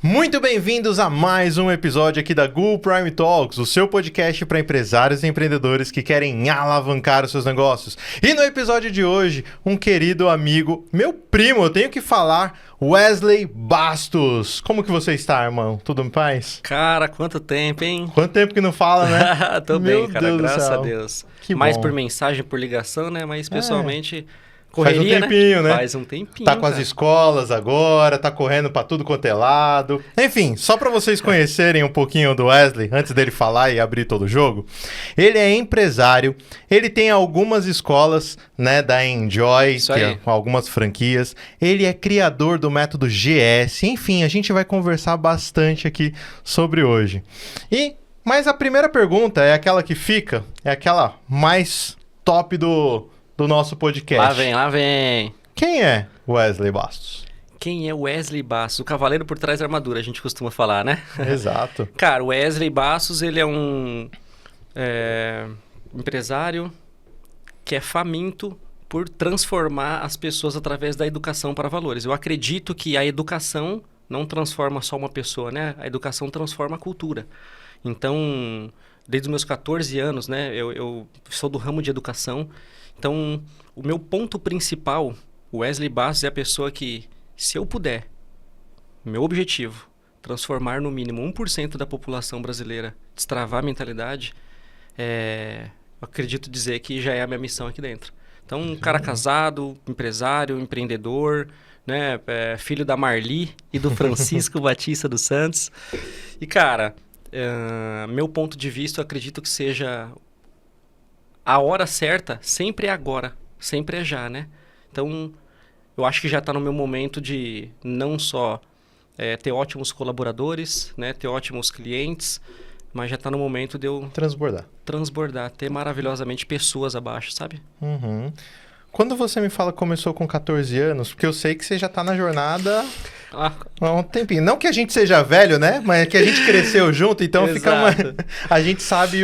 Muito bem-vindos a mais um episódio aqui da Ghoul Prime Talks, o seu podcast para empresários e empreendedores que querem alavancar os seus negócios. E no episódio de hoje, um querido amigo, meu primo, eu tenho que falar, Wesley Bastos. Como que você está, irmão? Tudo em paz? Cara, quanto tempo, hein? Quanto tempo que não fala, né? Tô bem, cara, graças a Deus. Que mais bom. por mensagem, por ligação, né? Mas pessoalmente... Correria, faz um tempinho, né? Faz um tempinho, Tá com as escolas agora, tá correndo pra tudo quanto é lado. Enfim, só pra vocês conhecerem um pouquinho do Wesley, antes dele falar e abrir todo o jogo, ele é empresário, ele tem algumas escolas, né, da Enjoy, com algumas franquias, ele é criador do método GS, enfim, a gente vai conversar bastante aqui sobre hoje. Mas a primeira pergunta é aquela que fica, é aquela mais top do nosso podcast. Lá vem. Quem é Wesley Bastos? Quem é Wesley Bastos? O cavaleiro por trás da armadura, a gente costuma falar, né? Exato. Cara, o Wesley Bastos, ele é um empresário que é faminto por transformar as pessoas através da educação para valores. Eu acredito que a educação não transforma só uma pessoa, né? A educação transforma a cultura. Então, desde os meus 14 anos, né? Eu sou do ramo de educação. Então, o meu ponto principal, o Wesley Bastos, é a pessoa que, se eu puder, meu objetivo, transformar no mínimo 1% da população brasileira, destravar a mentalidade, eu acredito dizer que já é a minha missão aqui dentro. Então, um cara casado, empresário, empreendedor, né, filho da Marli e do Francisco Batista dos Santos. E, cara, meu ponto de vista, eu acredito que seja... A hora certa sempre é agora, sempre é já, né? Então, eu acho que já está no meu momento de não só ter ótimos colaboradores, né? Ter ótimos clientes, mas já está no momento de eu... Transbordar, ter maravilhosamente pessoas abaixo, sabe? Uhum. Quando você me fala que começou com 14 anos, porque eu sei que você já está na jornada há um tempinho. Não que a gente seja velho, né? Mas que a gente cresceu junto, então a gente sabe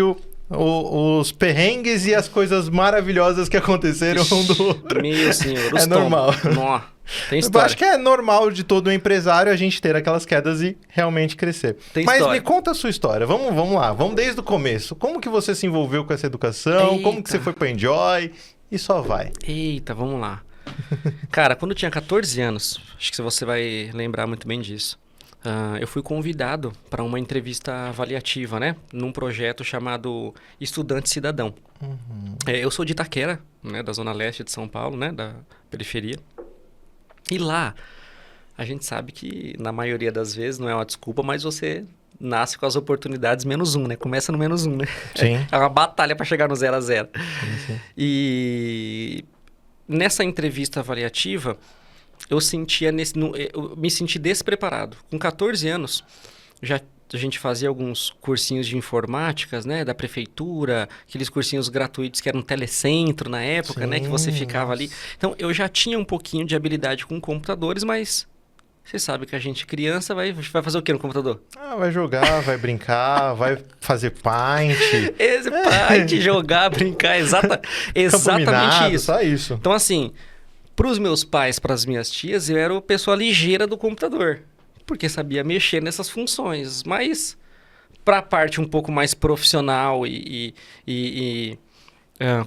os perrengues e as coisas maravilhosas que aconteceram um do outro. Meu senhor, é normal. Tem história. Eu acho que é normal de todo empresário a gente ter aquelas quedas e realmente crescer. Mas me conta a sua história. Vamos lá, vamos desde o começo. Como que você se envolveu com essa educação? Eita. Como que você foi para Enjoy? E só vai. Eita, vamos lá. Cara, quando eu tinha 14 anos, acho que você vai lembrar muito bem disso. Eu fui convidado para uma entrevista avaliativa, né? Num projeto chamado Estudante Cidadão. Uhum. Eu sou de Itaquera, né? Da zona leste de São Paulo, né? Da periferia. E lá, a gente sabe que na maioria das vezes, não é uma desculpa, mas você nasce com as oportunidades -1, né? Começa no -1, né? Sim. É uma batalha para chegar no 0 a 0. Sim. E nessa entrevista avaliativa... Eu me senti despreparado. Com 14 anos, a gente fazia alguns cursinhos de informáticas, né? Da prefeitura, aqueles cursinhos gratuitos que eram telecentro na época, né? Que você ficava ali. Então, eu já tinha um pouquinho de habilidade com computadores, mas... Você sabe que a gente, criança, vai fazer o quê no computador? Vai jogar, vai brincar, vai fazer Paint. Paint, jogar, brincar, exatamente minado, isso. Só isso. Então, assim... Para os meus pais, para as minhas tias, eu era a pessoa ligeira do computador, porque sabia mexer nessas funções. Mas para a parte um pouco mais profissional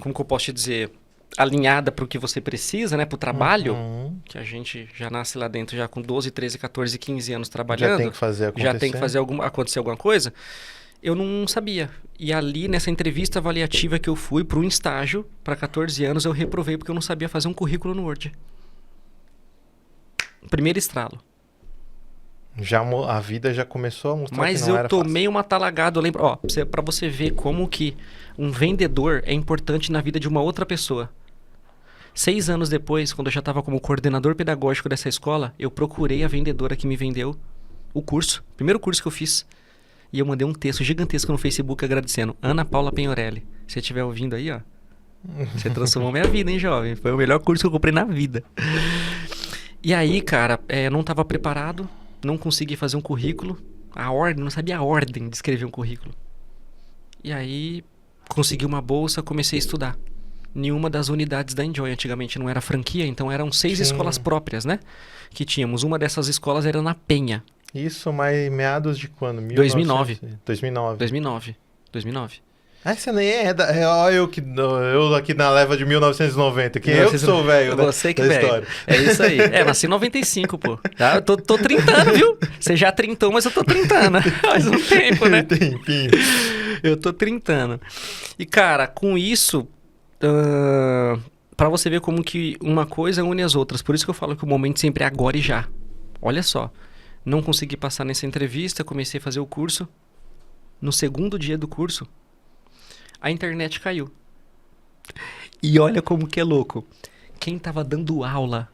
como que eu posso te dizer, alinhada para o que você precisa, né, para o trabalho, que a gente já nasce lá dentro já com 12, 13, 14, 15 anos trabalhando. Já tem que fazer acontecer. Já tem que fazer acontecer alguma coisa. Eu não sabia. E ali, nessa entrevista avaliativa que eu fui para um estágio, para 14 anos, eu reprovei porque eu não sabia fazer um currículo no Word. Primeiro estralo. A vida já começou a mostrar Mas que não era eu tomei uma talagada. Eu lembro, para você ver como que um vendedor é importante na vida de uma outra pessoa. 6 anos depois, quando eu já estava como coordenador pedagógico dessa escola, eu procurei a vendedora que me vendeu o curso. Primeiro curso que eu fiz. E eu mandei um texto gigantesco no Facebook agradecendo. Ana Paula Penhorelli. Se você estiver ouvindo aí, você transformou minha vida, hein, jovem? Foi o melhor curso que eu comprei na vida. E aí, cara, não estava preparado. Não consegui fazer um currículo. Não sabia a ordem de escrever um currículo. E aí, consegui uma bolsa, comecei a estudar. Em uma das unidades da Enjoy. Antigamente não era franquia, então eram 6 escolas próprias, né? Que tínhamos. Uma dessas escolas era na Penha. Isso, mas meados de quando? 2009. 2009. 2009. Ah, você nem é olha eu aqui na leva de 1990, que eu que sou velho, né? Você que da velho. história. É isso aí. Nasci em 95, pô. Tá? Eu tô trintando, viu? Você já trintou, mas eu tô trintando. Faz um tempo, né? Tempinho. Eu tô trintando. E, cara, com isso, pra você ver como que uma coisa une as outras. Por isso que eu falo que o momento sempre é agora e já. Olha só. Não consegui passar nessa entrevista, comecei a fazer o curso. No segundo dia do curso, a internet caiu. E olha como que é louco. Quem tava dando aula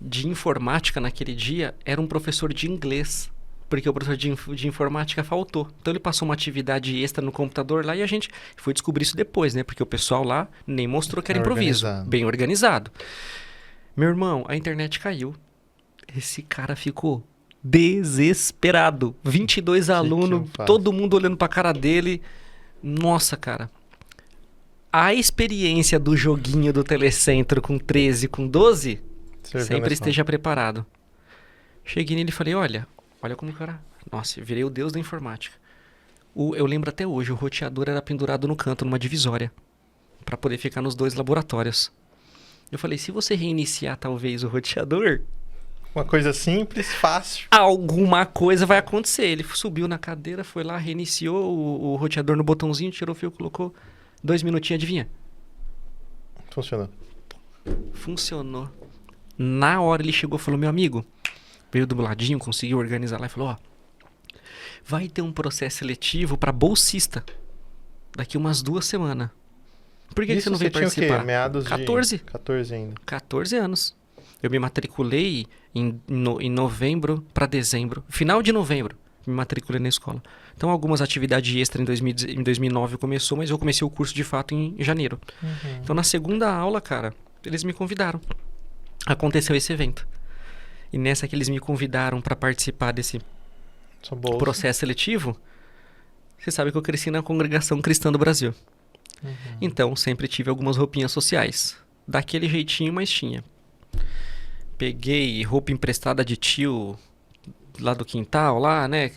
de informática naquele dia era um professor de inglês. Porque o professor de informática faltou. Então ele passou uma atividade extra no computador lá e a gente foi descobrir isso depois, né? Porque o pessoal lá nem mostrou que era improviso. Bem organizado. Meu irmão, a internet caiu. Esse cara ficou desesperado. 22 alunos, todo mundo olhando pra cara dele. Nossa, cara. A experiência do joguinho do Telecentro com 13, com 12, sempre esteja preparado. Cheguei nele e falei, olha como o cara... Nossa, virei o deus da informática. Eu lembro até hoje, o roteador era pendurado no canto, numa divisória, para poder ficar nos 2 laboratórios. Eu falei, se você reiniciar talvez o roteador... Uma coisa simples, fácil. Alguma coisa vai acontecer. Ele subiu na cadeira, foi lá, reiniciou o roteador no botãozinho, tirou o fio, colocou 2 minutinhos, adivinha? Funcionou. Na hora ele chegou e falou, meu amigo, veio do ladinho, conseguiu organizar lá e falou, vai ter um processo seletivo para bolsista daqui umas 2 semanas. Por que você não veio participar? O quê? Meados 14. De 14 ainda. 14 anos. Eu me matriculei em novembro para dezembro. Final de novembro, me matriculei na escola. Então, algumas atividades extras em 2009 começou, mas eu comecei o curso de fato em janeiro. Uhum. Então, na segunda aula, cara, eles me convidaram. Aconteceu esse evento. E nessa que eles me convidaram para participar desse processo seletivo, você sabe que eu cresci na Congregação Cristã do Brasil. Uhum. Então, sempre tive algumas roupinhas sociais. Daquele jeitinho, mas tinha. Peguei roupa emprestada de tio lá do quintal, lá, né?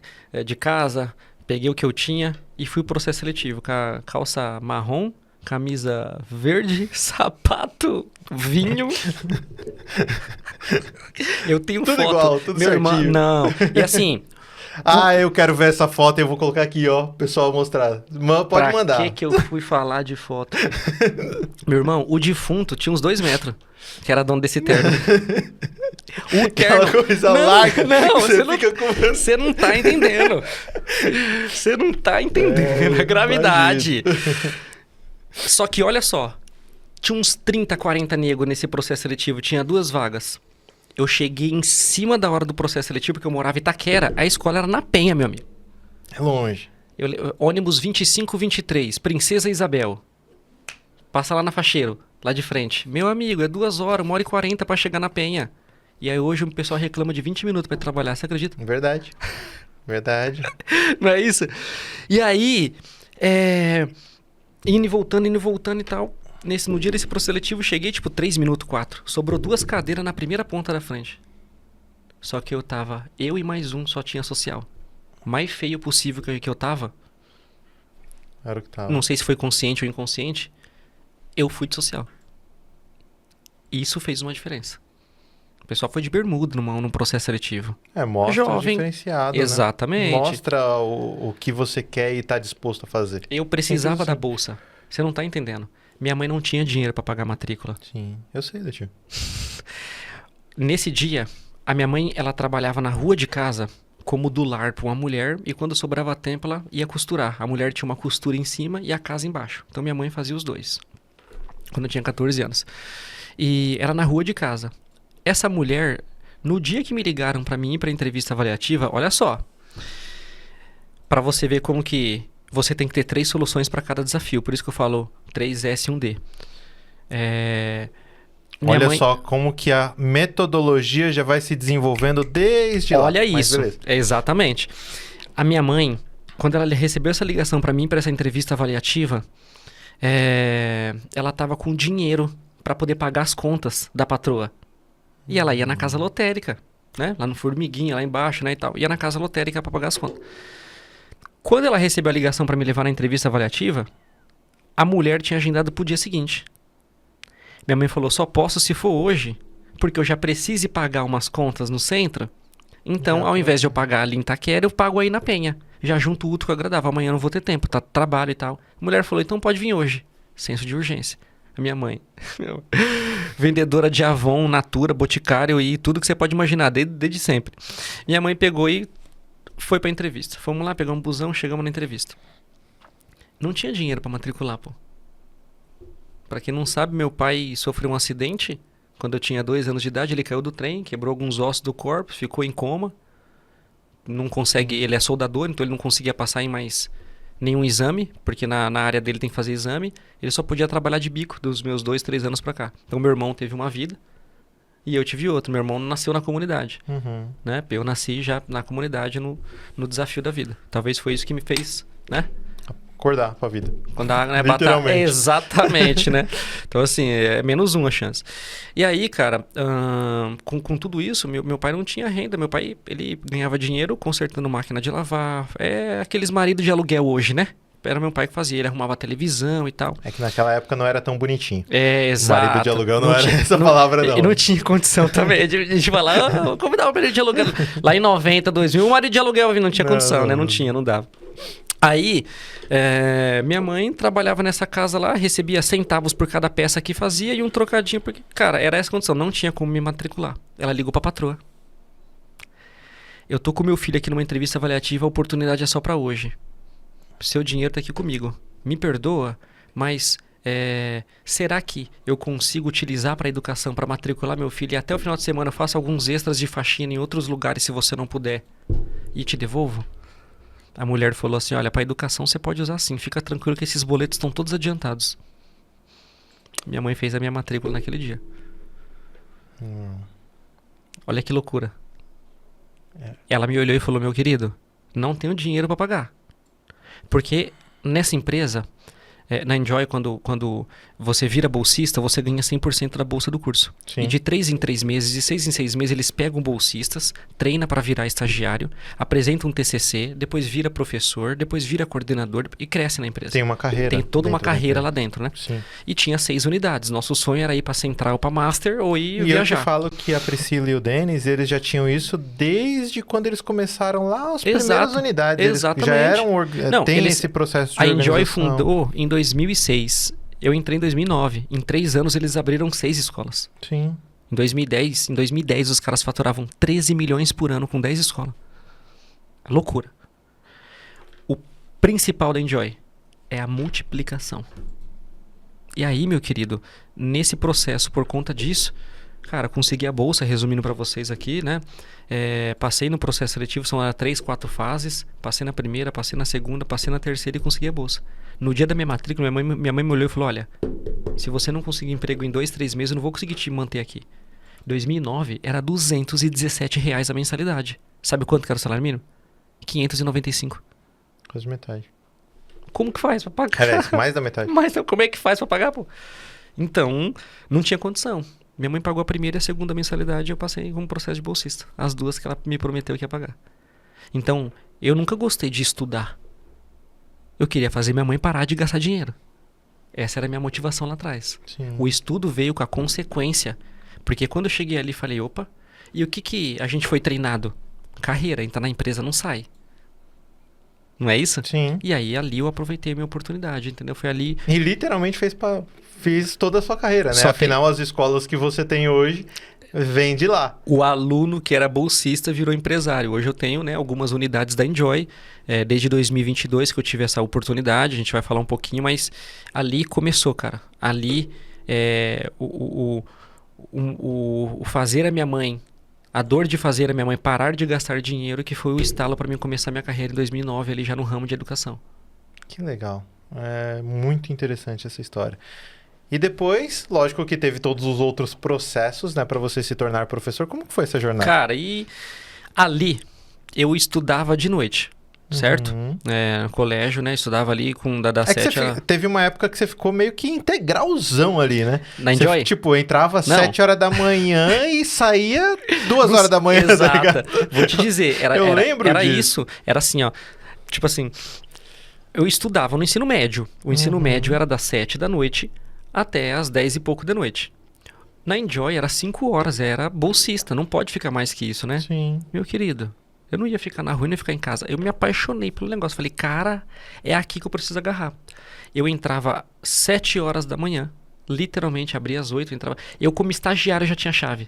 De casa. Peguei o que eu tinha e fui pro processo seletivo. Com a calça marrom, camisa verde, sapato, vinho. Eu tenho tudo foto. Igual, tudo meu certinho. Irmão, não. E assim... eu quero ver essa foto e eu vou colocar aqui, ó, pro pessoal mostrar. Pode mandar. Pra que eu fui falar de foto? Meu irmão, o defunto tinha uns 2 metros, que era dono desse terno. O terno... Aquela coisa larga. Não, você não tá entendendo. Você não tá entendendo a gravidade. Só que olha só, tinha uns 30, 40 negros nesse processo seletivo, tinha 2 vagas. Eu cheguei em cima da hora do processo seletivo, porque eu morava em Itaquera. A escola era na Penha, meu amigo. É longe. Ônibus 2523, Princesa Isabel. Passa lá na Facheiro, lá de frente. Meu amigo, é 2 horas, 1h40 pra chegar na Penha. E aí hoje o pessoal reclama de 20 minutos pra ir trabalhar, você acredita? Verdade. Verdade. Não é isso? E aí, indo e voltando e tal. No dia desse processo seletivo, cheguei tipo 3 minutos, 4. Sobrou 2 cadeiras na primeira ponta da frente. Só que eu e mais um, só tinha social. Mais feio possível que eu tava. Era o que tava. Não sei se foi consciente ou inconsciente. Eu fui de social. Isso fez uma diferença. O pessoal foi de bermuda num processo seletivo. Mostra jovem, diferenciado, exatamente. Né? Mostra o que você quer e tá disposto a fazer. Eu precisava da bolsa. Você não tá entendendo. Minha mãe não tinha dinheiro para pagar a matrícula. Sim, eu sei, tio. Nesse dia, a minha mãe, ela trabalhava na rua de casa como do lar para uma mulher e quando sobrava tempo ela ia costurar. A mulher tinha uma costura em cima e a casa embaixo. Então minha mãe fazia os 2. Quando eu tinha 14 anos. E era na rua de casa. Essa mulher, no dia que me ligaram para mim ir para entrevista avaliativa, olha só. Para você ver como que você tem que ter 3 soluções para cada desafio. Por isso que eu falo 3S e 1D. Olha só como que a metodologia já vai se desenvolvendo desde lá. Olha isso. Exatamente. A minha mãe, quando ela recebeu essa ligação para mim, para essa entrevista avaliativa, ela estava com dinheiro para poder pagar as contas da patroa. E ela ia na casa lotérica. né? Lá no Formiguinha, lá embaixo, né, e tal. Ia na casa lotérica pra pagar as contas. Quando ela recebeu a ligação pra me levar na entrevista avaliativa, a mulher tinha agendado pro dia seguinte. Minha mãe falou, só posso se for hoje, porque eu já preciso ir pagar umas contas no centro. Então, ao invés de eu pagar ali em Itaquera, eu pago aí na Penha. Já junto o útil com o agradável. Amanhã eu não vou ter tempo, tá trabalho e tal. A mulher falou, então pode vir hoje. Senso de urgência. A minha mãe, vendedora de Avon, Natura, Boticário e tudo que você pode imaginar, desde sempre. Minha mãe pegou e foi pra entrevista. Fomos lá, pegamos um busão, chegamos na entrevista. Não tinha dinheiro pra matricular, pô. Pra quem não sabe, meu pai sofreu um acidente. Quando eu tinha 2 anos de idade, ele caiu do trem, quebrou alguns ossos do corpo, ficou em coma. Não consegue, ele é soldador, então ele não conseguia passar em mais nenhum exame, porque na área dele tem que fazer exame. Ele só podia trabalhar de bico dos meus 2, 3 anos pra cá. Então meu irmão teve uma vida e eu tive outra. Meu irmão nasceu na comunidade, né? Eu nasci já na comunidade, no desafio da vida. Talvez foi isso que me fez, né? Acordar pra vida. Quando a água é batata. Exatamente, né? Então, assim, é -1 a chance. E aí, cara, com tudo isso, meu pai não tinha renda. Meu pai, ele ganhava dinheiro consertando máquina de lavar. É aqueles maridos de aluguel hoje, né? Era meu pai que fazia. Ele arrumava televisão e tal. É que naquela época não era tão bonitinho. É, exato. Marido de aluguel não era essa palavra, não. E não tinha condição também. A gente vai lá, como dá um marido de aluguel? Lá em 90, 2000, o marido de aluguel não tinha condição, né? Não tinha, não dava. Aí, minha mãe trabalhava nessa casa lá, recebia centavos por cada peça que fazia e um trocadinho, porque, cara, era essa condição, não tinha como me matricular. Ela ligou pra patroa. Eu tô com meu filho aqui numa entrevista avaliativa, a oportunidade é só pra hoje. Seu dinheiro tá aqui comigo. Me perdoa, mas será que eu consigo utilizar pra educação, pra matricular meu filho e até o final de semana eu faço alguns extras de faxina em outros lugares se você não puder e te devolvo? A mulher falou assim, olha, para educação você pode usar sim, fica tranquilo que esses boletos estão todos adiantados. Minha mãe fez a minha matrícula naquele dia. Olha que loucura. Ela me olhou e falou, meu querido, não tenho dinheiro para pagar. Porque nessa empresa, na Enjoy, quando você vira bolsista, você ganha 100% da bolsa do curso. Sim. E de 3 em 3 meses, de 6 em 6 meses, eles pegam bolsistas, treina para virar estagiário, apresenta um TCC, depois vira professor, depois vira coordenador e cresce na empresa. Tem uma carreira. Tem toda uma carreira lá dentro, né? Sim. E tinha 6 unidades. Nosso sonho era ir para Central, para Master ou ir viajar. E eu te falo que a Priscila e o Denis, eles já tinham isso desde quando eles começaram lá as primeiras unidades. Exatamente. Eles já eram... Tem esse processo de organização. A Enjoy fundou em 2006. Eu entrei em 2009. Em 3 anos eles abriram 6 escolas. Sim. Em 2010 os caras faturavam 13 milhões por ano com 10 escolas. Loucura. O principal da Enjoy é a multiplicação. E aí, meu querido, nesse processo, por conta disso, cara, consegui a bolsa, resumindo pra vocês aqui, né? Passei no processo seletivo, são 3, 4 fases. Passei na primeira, passei na segunda, passei na terceira e consegui a bolsa. No dia da minha matrícula, minha mãe me olhou e falou, olha, se você não conseguir emprego em 2, 3 meses, eu não vou conseguir te manter aqui. 2009 era R$217 a mensalidade. Sabe quanto que era o salário mínimo? 595. Quase metade. Como que faz pra pagar? Era isso, mais da metade. Mas como é que faz pra pagar, pô? Então, não tinha condição. Minha mãe pagou a primeira e a segunda mensalidade e eu passei como processo de bolsista. As duas que ela me prometeu que ia pagar. Então, eu nunca gostei de estudar. Eu queria fazer minha mãe parar de gastar dinheiro. Essa era a minha motivação lá atrás. Sim. O estudo veio com a consequência. Porque quando eu cheguei ali, falei, opa, e o que a gente foi treinado? Carreira, entrar na empresa não sai. Não é isso? Sim. E aí, ali eu aproveitei a minha oportunidade, entendeu? Foi ali... E literalmente fiz toda a sua carreira, né? Só Afinal, as escolas que você tem hoje vêm de lá. O aluno que era bolsista virou empresário. Hoje eu tenho, né, algumas unidades da Enjoy, desde 2022 que eu tive essa oportunidade, a gente vai falar um pouquinho, mas ali começou, cara. Ali, o fazer a minha mãe, a dor de fazer a minha mãe parar de gastar dinheiro, que foi o estalo para mim começar minha carreira em 2009, ali já no ramo de educação. Que legal. É muito interessante essa história. E depois, lógico que teve todos os outros processos, né, para você se tornar professor. Como que foi essa jornada? Cara, e ali eu estudava de noite. certo? No colégio, né? Estudava ali da É que 7 a... teve uma época que você ficou meio que integralzão ali, né? Na Você, Enjoy? tipo, entrava às Não. 7 horas da manhã e saía 2 horas da manhã, tá Exato. ligado? Vou te dizer, Eu lembro era disso. isso. Era assim, ó. Tipo assim, eu estudava no ensino médio. O ensino médio era das 7 da noite até as 10 e pouco da noite. Na Enjoy era 5 horas, era bolsista. Não pode ficar mais que isso, né? Sim. Meu querido, eu não ia ficar na rua, não ia ficar em casa. Eu me apaixonei pelo negócio. Falei, cara, é aqui que eu preciso agarrar. Eu entrava 7 horas da manhã. Literalmente, abria às 8, entrava. Eu, como estagiário, já tinha chave.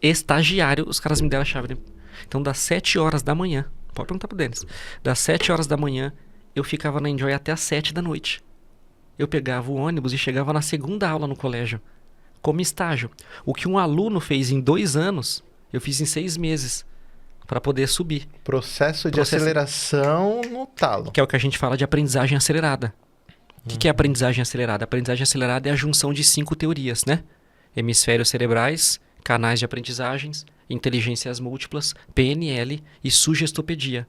Estagiário, os caras me deram a chave. Então, das 7 horas da manhã, pode perguntar pro Denis. Das 7 horas da manhã, eu ficava na Enjoy até as 7 da noite. Eu pegava o ônibus e chegava na segunda aula no colégio. Como estágio. O que um aluno fez em 2 anos, eu fiz em 6 meses. Para poder subir. Processo de aceleração no talo. Que é o que a gente fala de aprendizagem acelerada. O que é aprendizagem acelerada? A aprendizagem acelerada é a junção de 5 teorias, né? Hemisférios cerebrais, canais de aprendizagens, inteligências múltiplas, PNL e sugestopedia.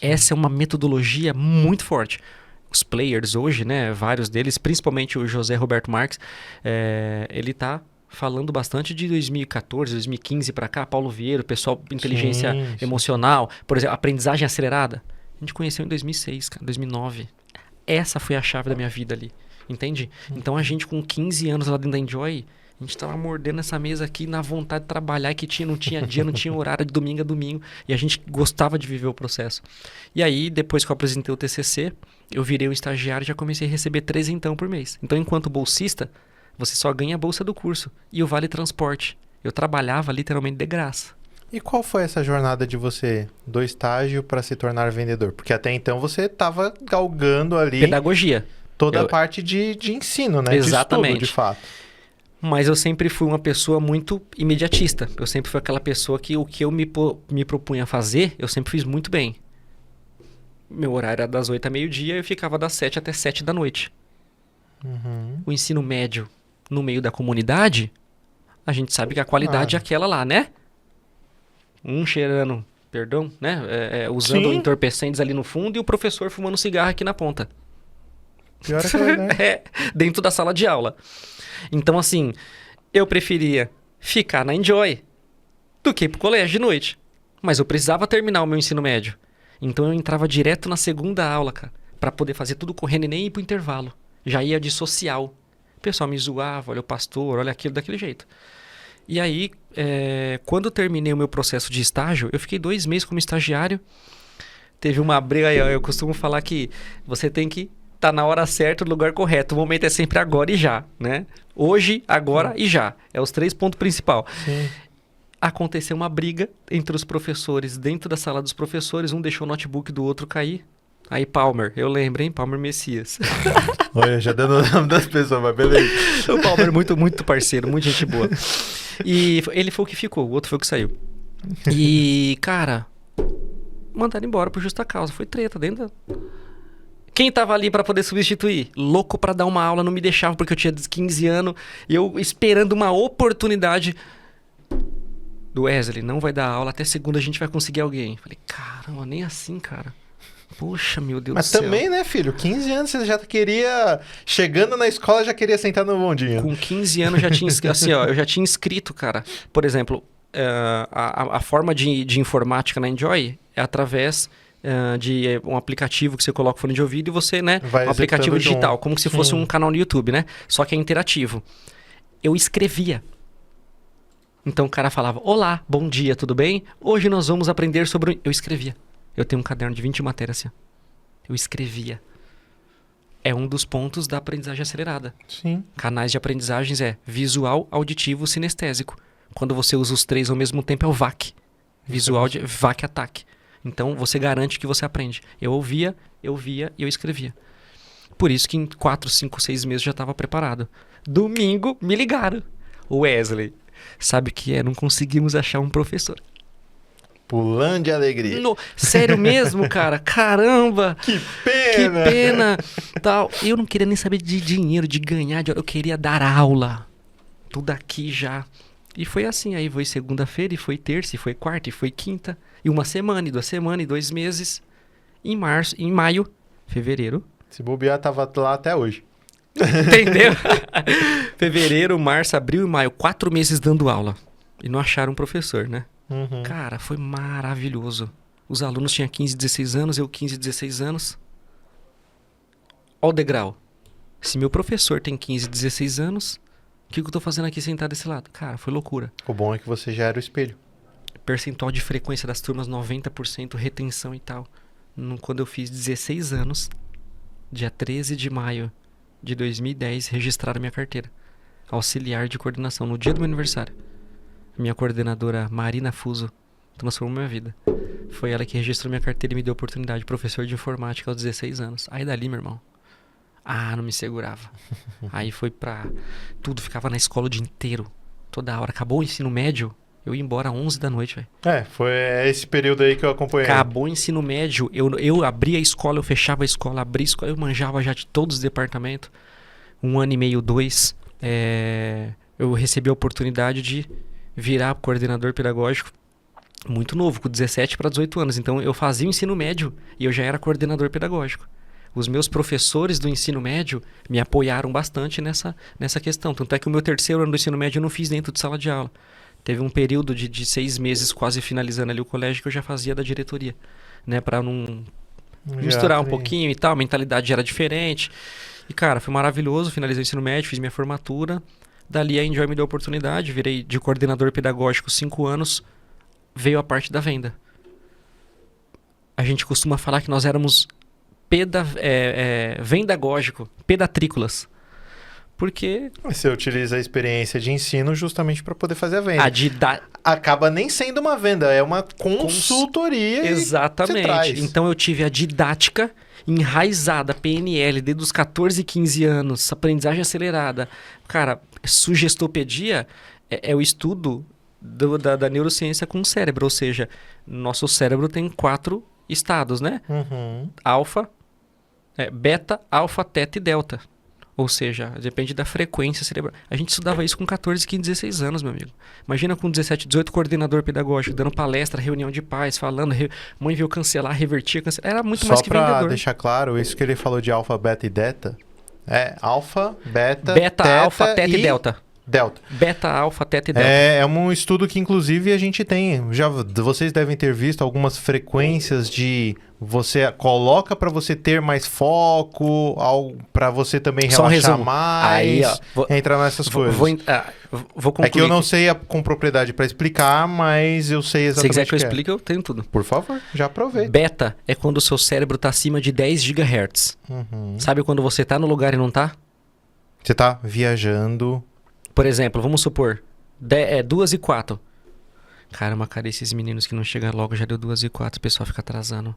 Essa é uma metodologia muito forte. Os players hoje, né, vários deles, principalmente o José Roberto Marques, ele tá falando bastante de 2014, 2015 para cá, Paulo Vieira, pessoal, inteligência emocional, por exemplo, aprendizagem acelerada. A gente conheceu em 2006, cara, 2009. Essa foi a chave da minha vida ali, entende? Então a gente com 15 anos lá dentro da Enjoy, a gente tava mordendo essa mesa aqui na vontade de trabalhar, que não tinha dia, não tinha horário, de domingo a domingo, e a gente gostava de viver o processo. E aí, depois que eu apresentei o TCC, eu virei um estagiário e já comecei a receber 300 por mês. Então, enquanto bolsista, você só ganha a bolsa do curso e o vale transporte. Eu trabalhava literalmente de graça. E qual foi essa jornada de você do estágio para se tornar vendedor? Porque até então você estava galgando ali Pedagogia. toda a parte de ensino, né? Exatamente. De estudo, de fato. Mas eu sempre fui uma pessoa muito imediatista. Eu sempre fui aquela pessoa que o que eu me propunha a fazer, eu sempre fiz muito bem. Meu horário era das 8 a meio-dia e eu ficava das 7 até 7 da noite. O ensino médio no meio da comunidade, a gente sabe que a qualidade é aquela lá, né? Um cheirando, perdão, né? Usando entorpecentes ali no fundo e o professor fumando cigarro aqui na ponta. Pior é que né? Dentro da sala de aula. Então, assim, eu preferia ficar na Enjoy do que ir pro colégio de noite. Mas eu precisava terminar o meu ensino médio. Então eu entrava direto na segunda aula, cara, pra poder fazer tudo correndo e nem ir pro intervalo. Já ia de social. O pessoal me zoava, olha o pastor, olha aquilo, daquele jeito. E aí, quando eu terminei o meu processo de estágio, eu fiquei 2 meses como estagiário. Teve uma briga aí, eu costumo falar que você tem que estar na hora certa, no lugar correto. O momento é sempre agora e já, né? Hoje, agora e já. É os 3 pontos principais. Aconteceu uma briga entre os professores dentro da sala dos professores. Um deixou o notebook do outro cair. Aí Palmer, eu lembro, hein? Palmer Messias. Olha, já dando o nome das pessoas, mas beleza. O Palmer, muito, muito parceiro, muita gente boa. E ele foi o que ficou, o outro foi o que saiu. E, cara, mandaram embora por justa causa. Foi treta dentro da... Quem tava ali pra poder substituir? Louco pra dar uma aula, não me deixava porque eu tinha 15 anos. E eu esperando uma oportunidade... Do Wesley, não vai dar aula, até segunda a gente vai conseguir alguém. Falei, caramba, nem assim, cara. Poxa, meu Deus do céu. Mas também, né, filho? 15 anos você já queria... Chegando na escola, já queria sentar no bondinho. Com 15 anos já tinha... assim, ó, eu já tinha inscrito, cara. Por exemplo, a forma de informática na Enjoy é através de um aplicativo que você coloca o fone de ouvido e você, né? Vai um aplicativo digital, um. como se fosse um canal no YouTube, né? Só que é interativo. Eu escrevia. Então o cara falava, olá, bom dia, tudo bem? Hoje nós vamos aprender sobre... Eu escrevia. Eu tenho um caderno de 20 matérias assim. Eu escrevia. É um dos pontos da aprendizagem acelerada. Sim. Canais de aprendizagens é visual, auditivo, sinestésico. Quando você usa os 3 ao mesmo tempo é o VAC. Visual, VAC, ataque. Então você garante que você aprende. Eu ouvia, eu via e eu escrevia. Por isso que em 4, 5, 6 meses eu já estava preparado. Domingo me ligaram. Wesley, sabe o que é? Não conseguimos achar um professor. Pulando de alegria. Sério mesmo, cara? Caramba! Que pena! Que pena! Tal. Eu não queria nem saber de dinheiro, de ganhar. Eu queria dar aula. Tudo aqui já. E foi assim. Aí foi segunda-feira, e foi terça, e foi quarta, e foi quinta. E uma semana, e 2 semanas, e 2 meses. Em maio, fevereiro. Se bobear, tava lá até hoje. Entendeu? Fevereiro, março, abril e maio. 4 meses dando aula. E não acharam um professor, né? Uhum. Cara, foi maravilhoso. Os alunos tinham 15, 16 anos, eu 15, 16 anos. Ó o degrau. Se meu professor tem 15, 16 anos, o que eu tô fazendo aqui sentado desse lado? Cara, foi loucura. O bom é que você já era o espelho. Percentual de frequência das turmas, 90%, retenção e tal. Quando eu fiz 16 anos, dia 13 de maio de 2010, registraram minha carteira. Auxiliar de coordenação, no dia do meu aniversário. Minha coordenadora, Marina Fuso, transformou minha vida. Foi ela que registrou minha carteira e me deu a oportunidade de professor de informática aos 16 anos. Aí dali, meu irmão, não me segurava. Aí foi pra... Tudo, ficava na escola o dia inteiro, toda hora. Acabou o ensino médio, eu ia embora às 11 da noite, velho. Foi esse período aí que eu acompanhei. Acabou o ensino médio, eu abria a escola, eu fechava a escola, abria a escola, eu manjava já de todos os departamentos. 1 ano e meio, 2, eu recebi a oportunidade de virar coordenador pedagógico muito novo, com 17 para 18 anos. Então eu fazia o ensino médio e eu já era coordenador pedagógico. Os meus professores do ensino médio me apoiaram bastante nessa questão. Tanto é que o meu 3º ano do ensino médio eu não fiz dentro de sala de aula. Teve um período de 6 meses, quase finalizando ali o colégio, que eu já fazia da diretoria, né? Pra não misturar um pouquinho e tal, a mentalidade era diferente. E, cara, foi maravilhoso, finalizei o ensino médio, fiz minha formatura. Dali a Enjoy me deu a oportunidade, virei de coordenador pedagógico 5 anos, veio a parte da venda. A gente costuma falar que nós éramos vendagógico, pedatrícolas. Porque... Você utiliza a experiência de ensino justamente para poder fazer a venda. Acaba nem sendo uma venda, é uma consultoria. Exatamente. Então eu tive a didática enraizada, PNL, desde os 14, 15 anos, aprendizagem acelerada. Cara, sugestopedia é o estudo da neurociência com o cérebro, ou seja, nosso cérebro tem 4 estados, né? Uhum. Beta, alfa, teta e delta. Ou seja, depende da frequência cerebral. A gente estudava isso com 14, 15, 16 anos, meu amigo. Imagina com 17, 18, coordenador pedagógico, dando palestra, reunião de pais, falando, mãe veio cancelar, revertia, cancelar. Era muito mais que vendedor. Só pra deixar claro, isso que ele falou de alfa, beta e delta, alfa, beta, alfa, teta e delta. Beta, alfa, teta e delta. É um estudo que, inclusive, a gente tem. Vocês devem ter visto algumas frequências de... Você coloca para você ter mais foco, para você também relaxar mais. Aí, entrar nessas coisas. Vou concluir. É que eu não sei com propriedade para explicar, mas eu sei exatamente. Se quiser que eu explique, eu tenho tudo. Por favor, já aproveita. Beta é quando o seu cérebro está acima de 10 GHz. Uhum. Sabe quando você está no lugar e não está? Você está viajando. Por exemplo, vamos supor, 2h04. Caramba, cara, esses meninos que não chegam logo já deu 2h04, o pessoal fica atrasando.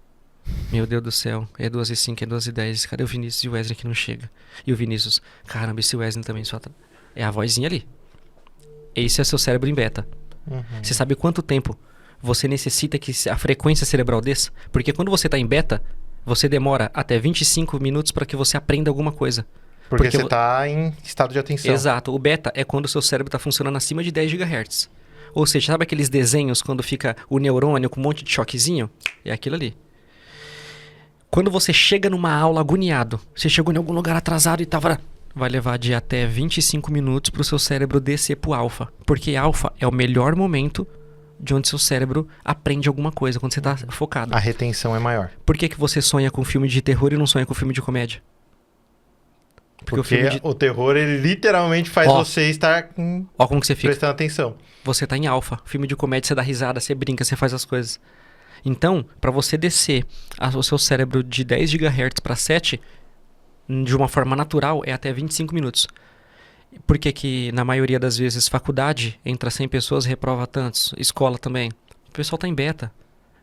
Meu Deus do céu, é 2h05, é 2h10. Cadê o Vinícius e o Wesley que não chega? E o Vinícius, caramba, esse Wesley também só... É a vozinha ali. Esse é seu cérebro em beta. Uhum. Você sabe quanto tempo você necessita que a frequência cerebral desça? Porque quando você está em beta, você demora até 25 minutos para que você aprenda alguma coisa. Porque você está em estado de atenção. Exato. O beta é quando o seu cérebro está funcionando acima de 10 GHz. Ou seja, sabe aqueles desenhos quando fica o neurônio com um monte de choquezinho? É aquilo ali. Quando você chega numa aula agoniado, você chegou em algum lugar atrasado e tava... Vai levar de até 25 minutos para o seu cérebro descer pro alfa. Porque alfa é o melhor momento de onde seu cérebro aprende alguma coisa, quando você está focado. A retenção é maior. Por que você sonha com filme de terror e não sonha com filme de comédia? Porque o terror, ele literalmente faz você estar como que você fica. Prestando atenção. Você tá em alfa. Filme de comédia, você dá risada, você brinca, você faz as coisas. Então, para você descer o seu cérebro de 10 GHz para 7, de uma forma natural, é até 25 minutos. Por que que, na maioria das vezes, faculdade, entra 100 pessoas, reprova tantos? Escola também. O pessoal tá em beta.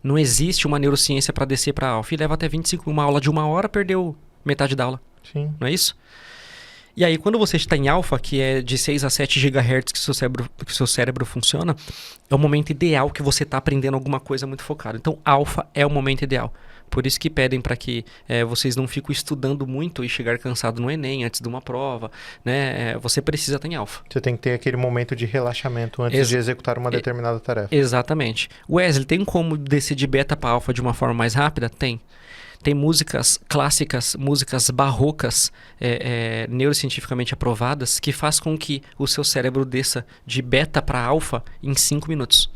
Não existe uma neurociência para descer para alfa. E leva até 25. Uma aula de 1 hora, perdeu metade da aula. Sim. Não é isso? E aí, quando você está em alfa, que é de 6 a 7 GHz que o seu cérebro funciona, é o momento ideal que você está aprendendo alguma coisa muito focado. Então, alfa é o momento ideal. Por isso que pedem para que vocês não fiquem estudando muito e chegar cansado no Enem antes de uma prova, né? Você precisa estar em alfa. Você tem que ter aquele momento de relaxamento antes de executar uma determinada tarefa. Exatamente. Wesley, tem como descer de beta para alfa de uma forma mais rápida? Tem. Tem músicas clássicas, músicas barrocas, neurocientificamente aprovadas, que faz com que o seu cérebro desça de beta para alfa em 5 minutos.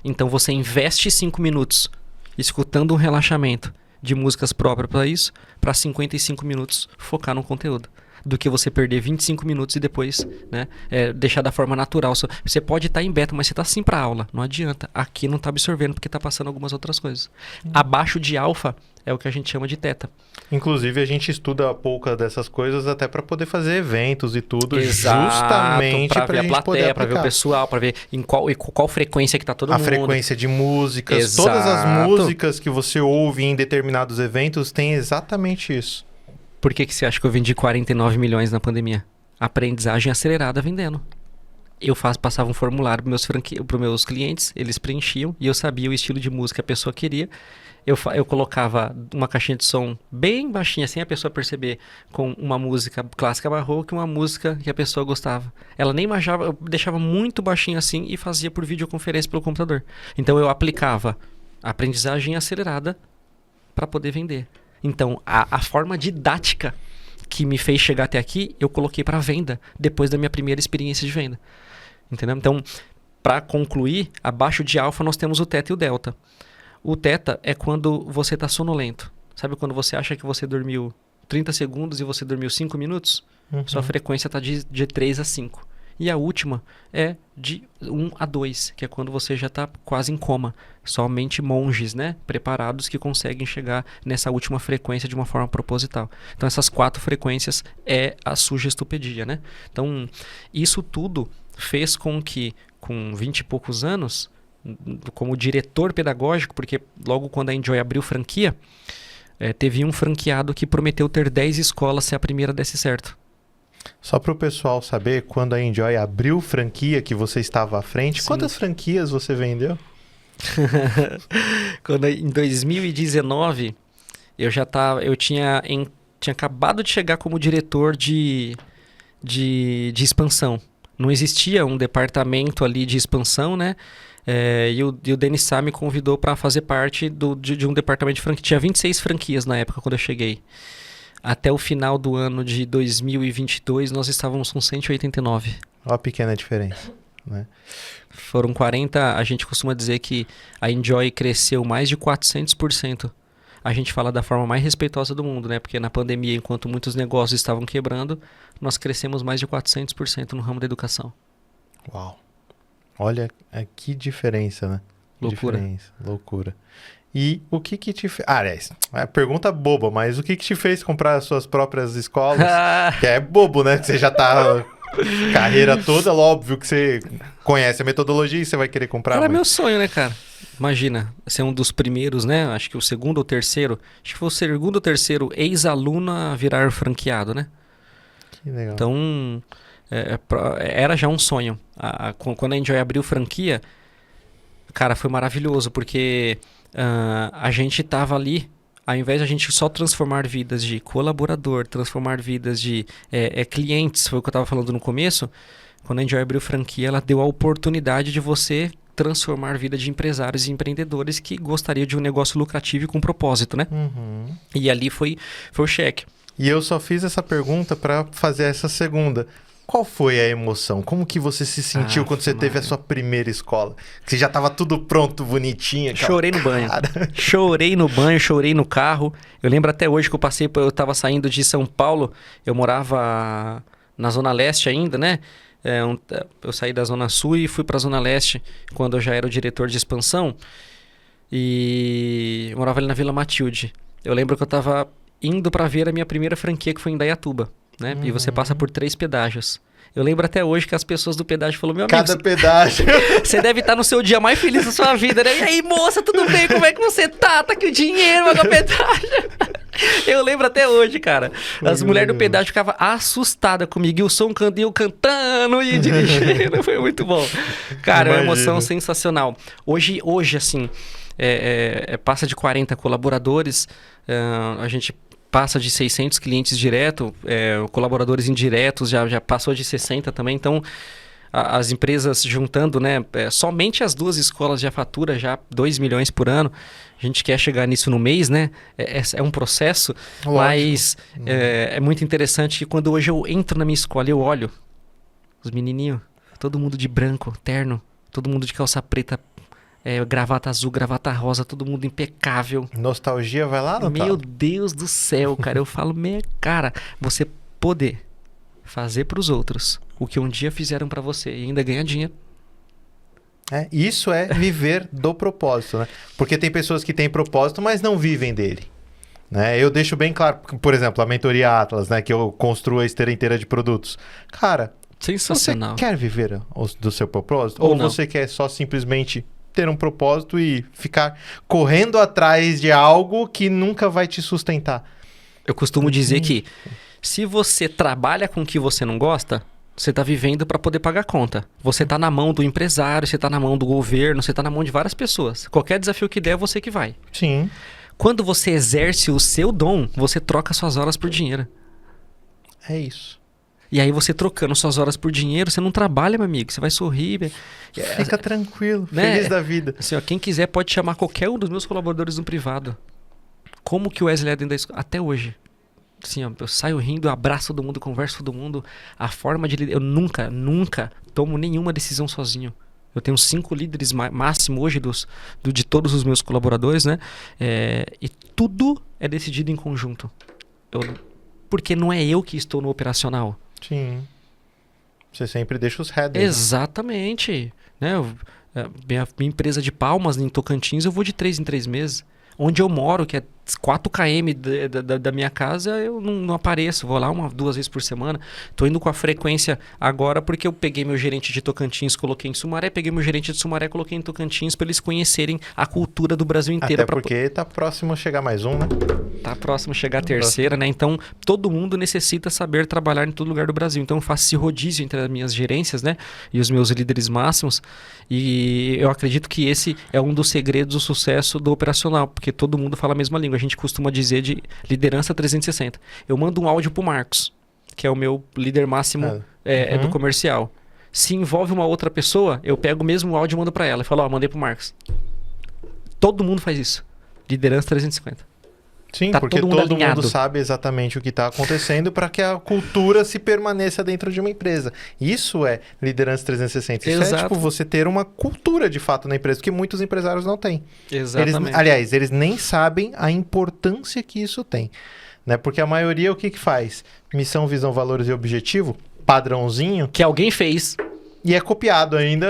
Então você investe 5 minutos escutando um relaxamento de músicas próprias para isso, para 55 minutos focar no conteúdo. Do que você perder 25 minutos e depois, né, deixar da forma natural. Você pode estar em beta, mas você está sim para aula. Não adianta. Aqui não está absorvendo porque está passando algumas outras coisas. Abaixo de alfa é o que a gente chama de teta. Inclusive, a gente estuda pouca dessas coisas até para poder fazer eventos e tudo. Exato, justamente para ver a gente poder plateia, para aplicar. ver o pessoal, para ver em qual frequência que está todo mundo. A frequência de músicas. Exato. Todas as músicas que você ouve em determinados eventos tem exatamente isso. Por que você acha que eu vendi 49 milhões na pandemia? Aprendizagem acelerada vendendo. Eu passava um formulário para meus clientes, eles preenchiam e eu sabia o estilo de música que a pessoa queria. Eu colocava uma caixinha de som bem baixinha, sem a pessoa perceber, com uma música clássica barroca e uma música que a pessoa gostava. Ela nem imaginava, eu deixava muito baixinho assim e fazia por videoconferência pelo computador. Então eu aplicava aprendizagem acelerada para poder vender. Então, a forma didática que me fez chegar até aqui, eu coloquei para venda, depois da minha primeira experiência de venda. Entendeu? Então, para concluir, abaixo de alfa nós temos o teta e o delta. O teta é quando você está sonolento. Sabe quando você acha que você dormiu 30 segundos e você dormiu 5 minutos? Sua frequência está de 3 a 5. E a última é de 1 a 2, que é quando você já está quase em coma. Somente monges, né, preparados que conseguem chegar nessa última frequência de uma forma proposital. Então essas 4 frequências é a sugestopedia, né? Então isso tudo fez com que, com 20 e poucos anos, como diretor pedagógico, porque logo quando a Enjoy abriu franquia, teve um franqueado que prometeu ter 10 escolas se a primeira desse certo. Só para o pessoal saber, quando a Enjoy abriu franquia, que você estava à frente, Sim. Quantas franquias você vendeu? Em 2019, eu tinha acabado de chegar como diretor de expansão. Não existia um departamento ali de expansão, né? E o Denis Sá me convidou para fazer parte de um departamento de franquia. Tinha 26 franquias na época, quando eu cheguei. Até o final do ano de 2022, nós estávamos com 189. Olha a pequena diferença, né? Foram 40, a gente costuma dizer que a Enjoy cresceu mais de 400%. A gente fala da forma mais respeitosa do mundo, né? Porque na pandemia, enquanto muitos negócios estavam quebrando, nós crescemos mais de 400% no ramo da educação. Uau! Olha que diferença, né? Loucura. Loucura. E o que te fez... aliás, é pergunta boba, mas o que te fez comprar as suas próprias escolas? Que é bobo, né? Você já tá... carreira toda, óbvio que você conhece a metodologia e você vai querer comprar. Era meu sonho, né, cara? Imagina, ser um dos primeiros, né? Acho que o segundo ou terceiro. Acho que foi o segundo ou terceiro ex-aluno a virar franqueado, né? Que legal. Então, era já um sonho. Quando a Enjoy abriu franquia, cara, foi maravilhoso, porque a gente tava ali, ao invés de a gente só transformar vidas de colaborador, transformar vidas de clientes, foi o que eu estava falando no começo, quando a Enjoy abriu franquia, ela deu a oportunidade de você transformar a vida de empresários e empreendedores que gostariam de um negócio lucrativo e com propósito, né? Uhum. E ali foi o cheque. E eu só fiz essa pergunta para fazer essa segunda. Qual foi a emoção? Como que você se sentiu quando você teve a sua primeira escola? Que você já estava tudo pronto, bonitinho. Chorei no banho. Chorei no banho, chorei no carro. Eu lembro até hoje que eu estava saindo de São Paulo. Eu morava na Zona Leste ainda, né? Eu saí da Zona Sul e fui para a Zona Leste quando eu já era o diretor de expansão. E eu morava ali na Vila Matilde. Eu lembro que eu estava indo para ver a minha primeira franquia, que foi em Indaiatuba. Né? E você passa por 3 pedágios. Eu lembro até hoje que as pessoas do pedágio falaram: meu amigo, cada pedágio. Você deve estar no seu dia mais feliz da sua vida, né? E aí, moça, tudo bem? Como é que você tá? Tá aqui o dinheiro, paga pedágio. Eu lembro até hoje, cara. As mulheres do pedágio ficavam assustadas comigo. E o som eu cantando e dirigindo. Foi muito bom. Cara, é uma emoção sensacional. Hoje assim, passa de 40 colaboradores, a gente passa de 600 clientes direto, colaboradores indiretos já passou de 60 também, então as empresas juntando, né, somente as 2 escolas já fatura já 2 milhões por ano. A gente quer chegar nisso no mês, né? É um processo, lógico. Mas é muito interessante que quando hoje eu entro na minha escola, eu olho os menininhos, todo mundo de branco, terno, todo mundo de calça preta, gravata azul, gravata rosa, todo mundo impecável. Nostalgia vai lá, não? Meu Deus do céu, cara. Eu falo, cara, você poder fazer pros outros o que um dia fizeram pra você e ainda ganhar dinheiro. Isso é viver do propósito, né? Porque tem pessoas que têm propósito, mas não vivem dele. Né? Eu deixo bem claro, por exemplo, a mentoria Atlas, né? Que eu construo a esteira inteira de produtos. Cara, sensacional. Você quer viver do seu propósito? Ou você quer só simplesmente ter um propósito e ficar correndo atrás de algo que nunca vai te sustentar? Eu costumo dizer que se você trabalha com o que você não gosta, você está vivendo para poder pagar a conta. Você está na mão do empresário, você está na mão do governo, você está na mão de várias pessoas. Qualquer desafio que der, é você que vai. Sim. Quando você exerce o seu dom, você troca suas horas por dinheiro. É isso. E aí você trocando suas horas por dinheiro, você não trabalha, meu amigo. Você vai sorrir. Fica tranquilo, né? Feliz da vida. Assim, ó, quem quiser pode chamar qualquer um dos meus colaboradores no privado. Como que o Wesley é dentro da escola? Até hoje. Assim, ó, eu saio rindo, abraço todo mundo, converso com todo mundo. A forma de liderar... Eu nunca tomo nenhuma decisão sozinho. Eu tenho 5 líderes máximo hoje de todos os meus colaboradores, né? E tudo é decidido em conjunto. Porque não é eu que estou no operacional. Sim. Você sempre deixa os headers. Exatamente. Né? Minha empresa de Palmas, em Tocantins, eu vou de 3 em 3 meses. Onde eu moro, que é 4 km da minha casa, eu não apareço. Vou lá 2 vezes por semana. Tô indo com a frequência agora porque eu peguei meu gerente de Tocantins, coloquei em Sumaré. Peguei meu gerente de Sumaré, coloquei em Tocantins para eles conhecerem a cultura do Brasil inteiro. Até porque tá próximo a chegar mais um, né? Tá próximo a chegar a terceira, né? Então, todo mundo necessita saber trabalhar em todo lugar do Brasil. Então, eu faço esse rodízio entre as minhas gerências, né? E os meus líderes máximos. E eu acredito que esse é um dos segredos do sucesso do operacional. Porque todo mundo fala a mesma língua. A gente costuma dizer de liderança 360. Eu mando um áudio pro Marcos, que é o meu líder máximo do comercial. Se envolve uma outra pessoa, eu pego o mesmo áudio e mando para ela. E falo, mandei pro Marcos. Todo mundo faz isso. Liderança 350. Sim, porque todo mundo sabe exatamente o que está acontecendo para que a cultura se permaneça dentro de uma empresa. Isso é liderança 360. Isso é tipo você ter uma cultura de fato na empresa, que muitos empresários não têm. Exatamente. Eles nem sabem a importância que isso tem. Né? Porque a maioria o que faz? Missão, visão, valores e objetivo, padrãozinho. Que alguém fez. E é copiado ainda,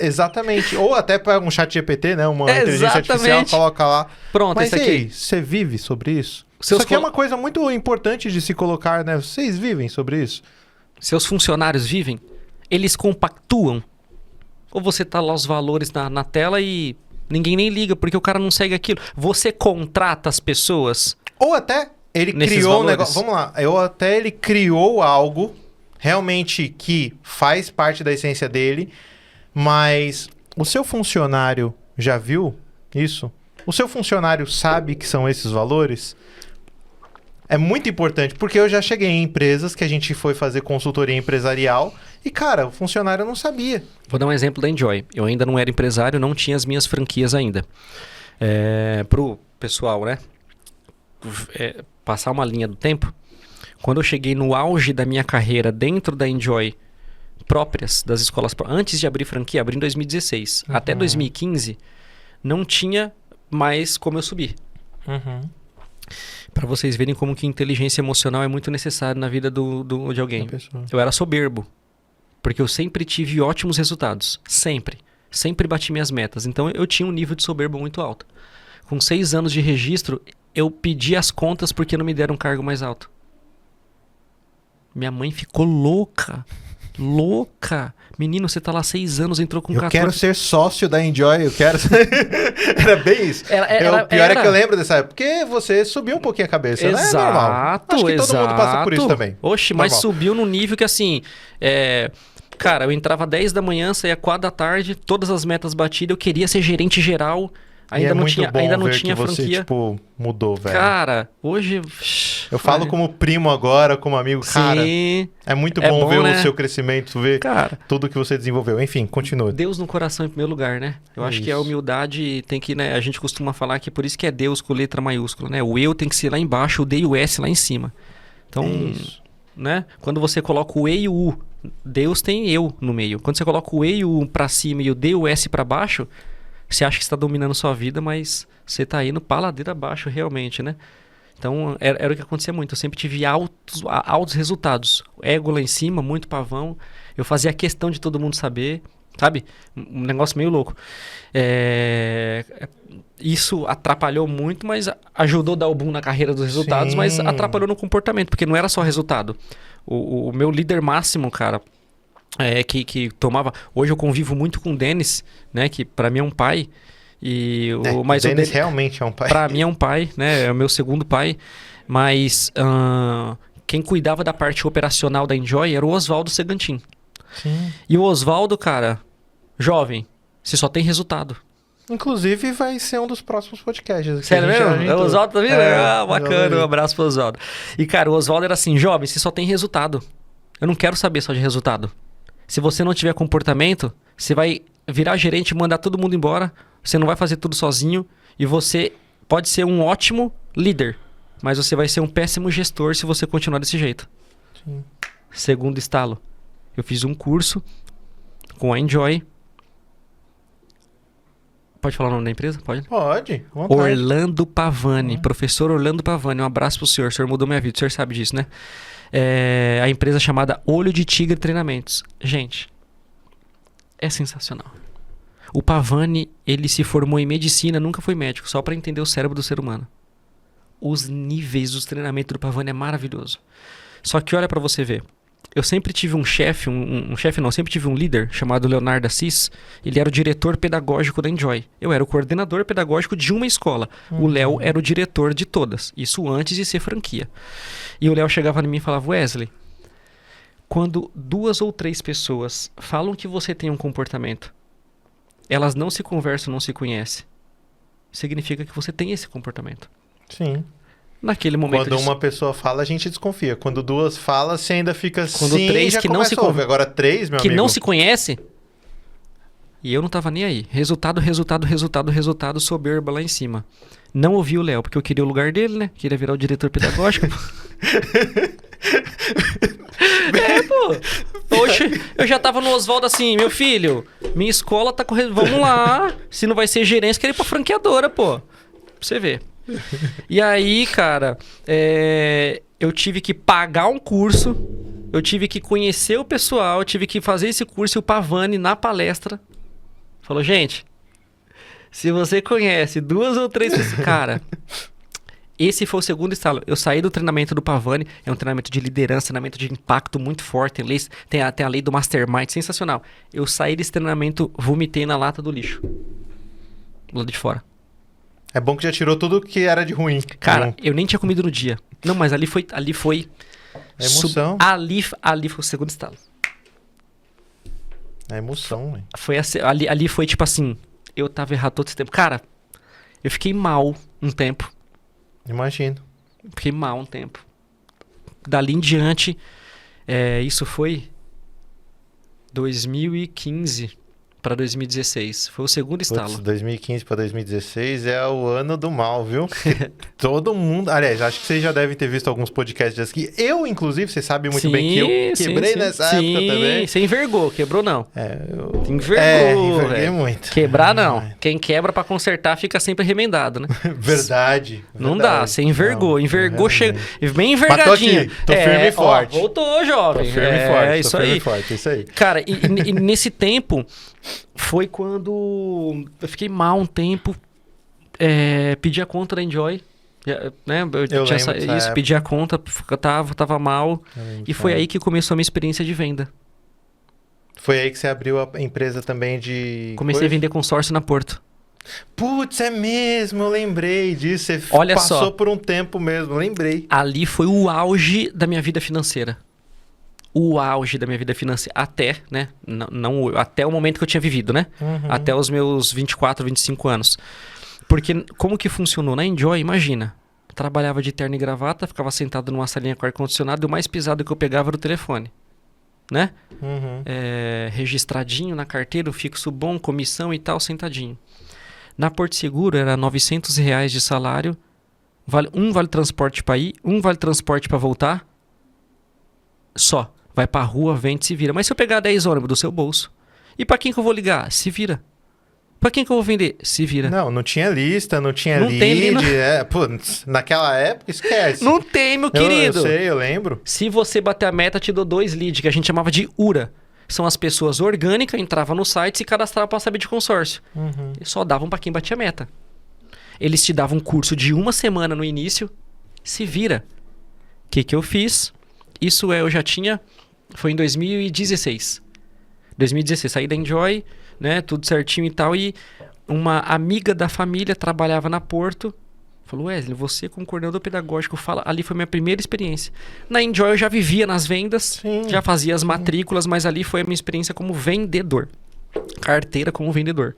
exatamente. Ou até pega um chat GPT, né? Uma inteligência artificial, coloca lá. Pronto, mas esse aqui. Aí, você vive sobre isso? Isso aqui é uma coisa muito importante de se colocar, né? Vocês vivem sobre isso? Seus funcionários vivem? Eles compactuam? Ou você tá lá os valores na tela e ninguém nem liga porque o cara não segue aquilo? Você contrata as pessoas? Ou até ele criou um negócio... Vamos lá. Ou até ele criou algo... realmente que faz parte da essência dele, mas o seu funcionário já viu isso? O seu funcionário sabe que são esses valores? É muito importante, porque eu já cheguei em empresas que a gente foi fazer consultoria empresarial e, cara, o funcionário não sabia. Vou dar um exemplo da Enjoy. Eu ainda não era empresário, não tinha as minhas franquias ainda. Pro pessoal, né? Passar uma linha do tempo. Quando eu cheguei no auge da minha carreira dentro da Enjoy, próprias das escolas, antes de abrir franquia, abri em 2016. Até 2015, não tinha mais como eu subir. Para vocês verem como que inteligência emocional é muito necessária na vida de alguém. Eu era soberbo, porque eu sempre tive ótimos resultados. Sempre. Sempre bati minhas metas. Então eu tinha um nível de soberbo muito alto. Com 6 anos de registro, eu pedi as contas porque não me deram um cargo mais alto. Minha mãe ficou louca. Louca. Menino, você tá lá 6 anos, entrou com 14... Eu quero ser sócio da Enjoy, eu quero... Era bem isso. O pior é que eu lembro dessa época, porque você subiu um pouquinho a cabeça, exato, né? É normal. Acho que todo mundo passa por isso também. Oxe, mas subiu num nível que assim... Cara, eu entrava 10 da manhã, saía 4 da tarde, todas as metas batidas, eu queria ser gerente geral. Ainda não tinha, ainda não ver tinha que você, franquia. tipo, mudou, velho. Cara, hoje... Eu falo como primo agora, como amigo. Cara, Sim, é muito é bom bom, ver né? o seu crescimento, ver cara, tudo que você desenvolveu. Enfim, continua. Deus no coração em primeiro lugar, né? Eu acho que a Isso. humildade tem que, né? A gente costuma falar que por isso que é Deus com letra maiúscula, né? O eu tem que ser lá embaixo, o D e o S lá em cima. Então, Isso. né? Quando você coloca o E e o U, Deus tem eu no meio. Quando você coloca o E e o U pra cima e o D e o S pra baixo, você acha que está dominando sua vida, mas você tá indo pra ladeira abaixo realmente, né? Então, era o que acontecia muito. Eu sempre tive altos resultados. Ego lá em cima, muito pavão. Eu fazia questão de todo mundo saber, sabe? Um negócio meio louco. Isso atrapalhou muito, mas ajudou a dar o boom na carreira dos resultados, Sim. mas atrapalhou no comportamento, porque não era só resultado. O meu líder máximo, cara, que tomava... Hoje eu convivo muito com o Denis, né? Que pra mim é um pai. Mas o Denis realmente é um pai. Pra mim é um pai, né? É o meu segundo pai. Mas quem cuidava da parte operacional da Enjoy era o Oswaldo Segantin. Sim. E o Oswaldo, cara, jovem, você só tem resultado. Inclusive, vai ser um dos próximos podcasts. que Sério a gente mesmo? É o agendou. Oswaldo também? Bacana, um exatamente. abraço pro Oswaldo. E, cara, o Oswaldo era assim, jovem, você só tem resultado. Eu não quero saber só de resultado. Se você não tiver comportamento, você vai virar gerente e mandar todo mundo embora, você não vai fazer tudo sozinho e você pode ser um ótimo líder, mas você vai ser um péssimo gestor se você continuar desse jeito. Sim. Segundo estalo, eu fiz um curso com a Enjoy. Pode falar o nome da empresa? Pode? Pode, vontade. Orlando Pavani, professor Orlando Pavani, um abraço pro senhor, o senhor mudou minha vida, o senhor sabe disso, né? A empresa chamada Olho de Tigre Treinamentos. Gente, é sensacional. O Pavani, ele se formou em medicina, nunca foi médico, só para entender o cérebro do ser humano. Os níveis dos treinamentos do Pavani é maravilhoso. Só que olha para você ver. Eu sempre tive um chefe, sempre tive um líder chamado Leonardo Assis. Ele era o diretor pedagógico da Enjoy. Eu era o coordenador pedagógico de uma escola. O Léo era o diretor de todas. Isso antes de ser franquia. E o Léo chegava em mim e falava, Wesley, quando 2 ou 3 pessoas falam que você tem um comportamento, elas não se conversam, não se conhecem, significa que você tem esse comportamento. Sim. Naquele momento... Quando uma pessoa fala, a gente desconfia. Quando 2 falam, você ainda fica Quando assim, 3 já que não começa se a ouvir. Agora 3, meu que amigo... não se conhece, e eu não tava nem aí. Resultado, soberba lá em cima. Não ouvi o Léo, porque eu queria o lugar dele, né? Queria virar o diretor pedagógico. Pô. Hoje eu já tava no Oswaldo assim, meu filho, minha escola tá correndo. Vamos lá. Se não vai ser gerência, quero ir pra franqueadora, pô. Pra você ver. E aí, cara, eu tive que pagar um curso, eu tive que conhecer o pessoal, eu tive que fazer esse curso e o Pavani, na palestra, falou, gente, se você conhece 2 ou 3 pessoas... Cara, esse foi o segundo estalo. Eu saí do treinamento do Pavani, é um treinamento de liderança, treinamento de impacto muito forte, tem a lei do Mastermind, sensacional. Eu saí desse treinamento, vomitei na lata do lixo. Do lado de fora. É bom que já tirou tudo que era de ruim. Cara, eu nem tinha comido no dia. Não, mas ali foi... É emoção. Ali foi o segundo estalo. É emoção, velho. Ali foi tipo assim... Eu tava errado todo esse tempo. Cara, eu fiquei mal um tempo. Imagino. Fiquei mal um tempo. Dali em diante... isso foi... 2015 para 2016. Foi o segundo estalo. Putz, 2015 para 2016 é o ano do mal, viu? Todo mundo... Aliás, acho que vocês já devem ter visto alguns podcasts aqui. Eu, inclusive, você sabe muito bem que eu quebrei nessa época também. Você envergou, quebrou não. Enverguei velho. muito. Quebrar não. Quem quebra pra consertar fica sempre remendado, né? Verdade. Não dá, você envergou. Envergou, chega bem Mas tô envergadinho. aqui, tô firme e forte. Voltou, jovem. Tô firme e forte. É isso aí. Forte, isso aí. Cara, e nesse tempo foi quando eu fiquei mal um tempo, pedi a conta da Enjoy, né? Eu tinha pedi a conta, tava mal, e foi aí que começou a minha experiência de venda. Foi aí que você abriu a empresa também de... Comecei a vender consórcio na Porto. Putz, é mesmo, eu lembrei disso. Você Olha passou só. por um tempo mesmo, eu lembrei. Ali foi o auge da minha vida financeira. O auge da minha vida financeira. Até, né? Não, até o momento que eu tinha vivido, né? Até os meus 24, 25 anos. Porque como que funcionou? Na Enjoy, imagina. Trabalhava de terno e gravata, ficava sentado numa salinha com ar-condicionado e o mais pesado que eu pegava era o telefone. Né? Registradinho na carteira, o fixo bom, comissão e tal, sentadinho. Na Porto Seguro era R$900 de salário, vale transporte para ir, vale transporte para voltar, só. Vai pra rua, vende, se vira. Mas se eu pegar 10 ônibus do seu bolso, e pra quem que eu vou ligar? Se vira. Pra quem que eu vou vender? Se vira. Não tinha lista, não tinha Não lead. tem Putz, naquela época, esquece. Não tem, meu querido. Eu sei, eu lembro. Se você bater a meta, te dou 2 leads, que a gente chamava de URA. São as pessoas orgânicas, entravam no site e se cadastravam para saber de consórcio. E só davam para quem batia a meta. Eles te davam um curso de 1 semana no início. Se vira. O que eu fiz? Eu já tinha... Foi em 2016. 2016, saí da Enjoy, né? Tudo certinho e tal. E uma amiga da família trabalhava na Porto. Falou, Wesley, você como coordenador pedagógico, fala. Ali foi a minha primeira experiência. Na Enjoy eu já vivia nas vendas, já fazia as matrículas, mas ali foi a minha experiência como vendedor. Carteira como vendedor.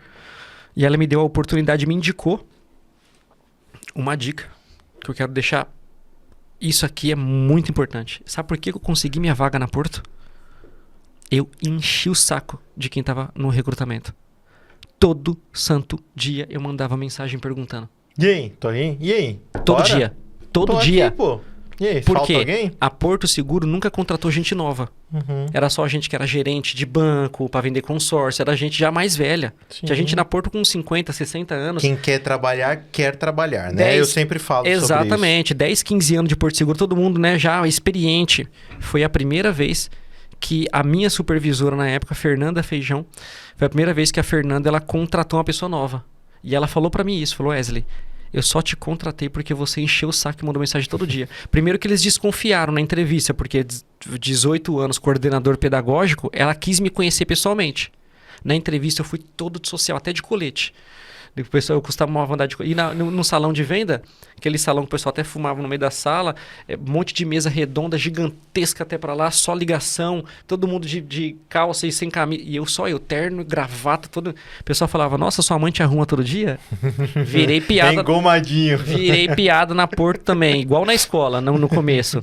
E ela me deu a oportunidade, me indicou uma dica que eu quero deixar. Isso aqui é muito importante. Sabe por que eu consegui minha vaga na Porto? Eu enchi o saco de quem estava no recrutamento. Todo santo dia eu mandava mensagem perguntando. E aí, tô aí? E aí? Todo Bora? dia. Todo Tô dia. Aqui, pô. E aí, Por falta quê? alguém? A Porto Seguro nunca contratou gente nova. Era só gente que era gerente de banco, para vender consórcio. Era gente já mais velha. Sim. Tinha gente na Porto com 50, 60 anos. Quem quer trabalhar, né? Eu sempre falo sobre isso. Exatamente. 10, 15 anos de Porto Seguro, todo mundo, né, já experiente. Foi a primeira vez que a minha supervisora na época, Fernanda Feijão, foi a primeira vez que a Fernanda ela contratou uma pessoa nova. E ela falou para mim isso, falou, Wesley, eu só te contratei porque você encheu o saco e mandou mensagem todo dia. Primeiro que eles desconfiaram na entrevista, porque 18 anos, coordenador pedagógico, ela quis me conhecer pessoalmente. Na entrevista eu fui todo de social, até de colete. O pessoal, eu costumava andar de colete. E no salão de venda, aquele salão que o pessoal até fumava no meio da sala, um monte de mesa redonda, gigantesca até pra lá, só ligação, todo mundo de calça e sem camisa. E eu, terno, gravata, todo... O pessoal falava, nossa, sua mãe te arruma todo dia? Virei piada. Engomadinho. Virei piada na Porto também, igual na escola, no começo.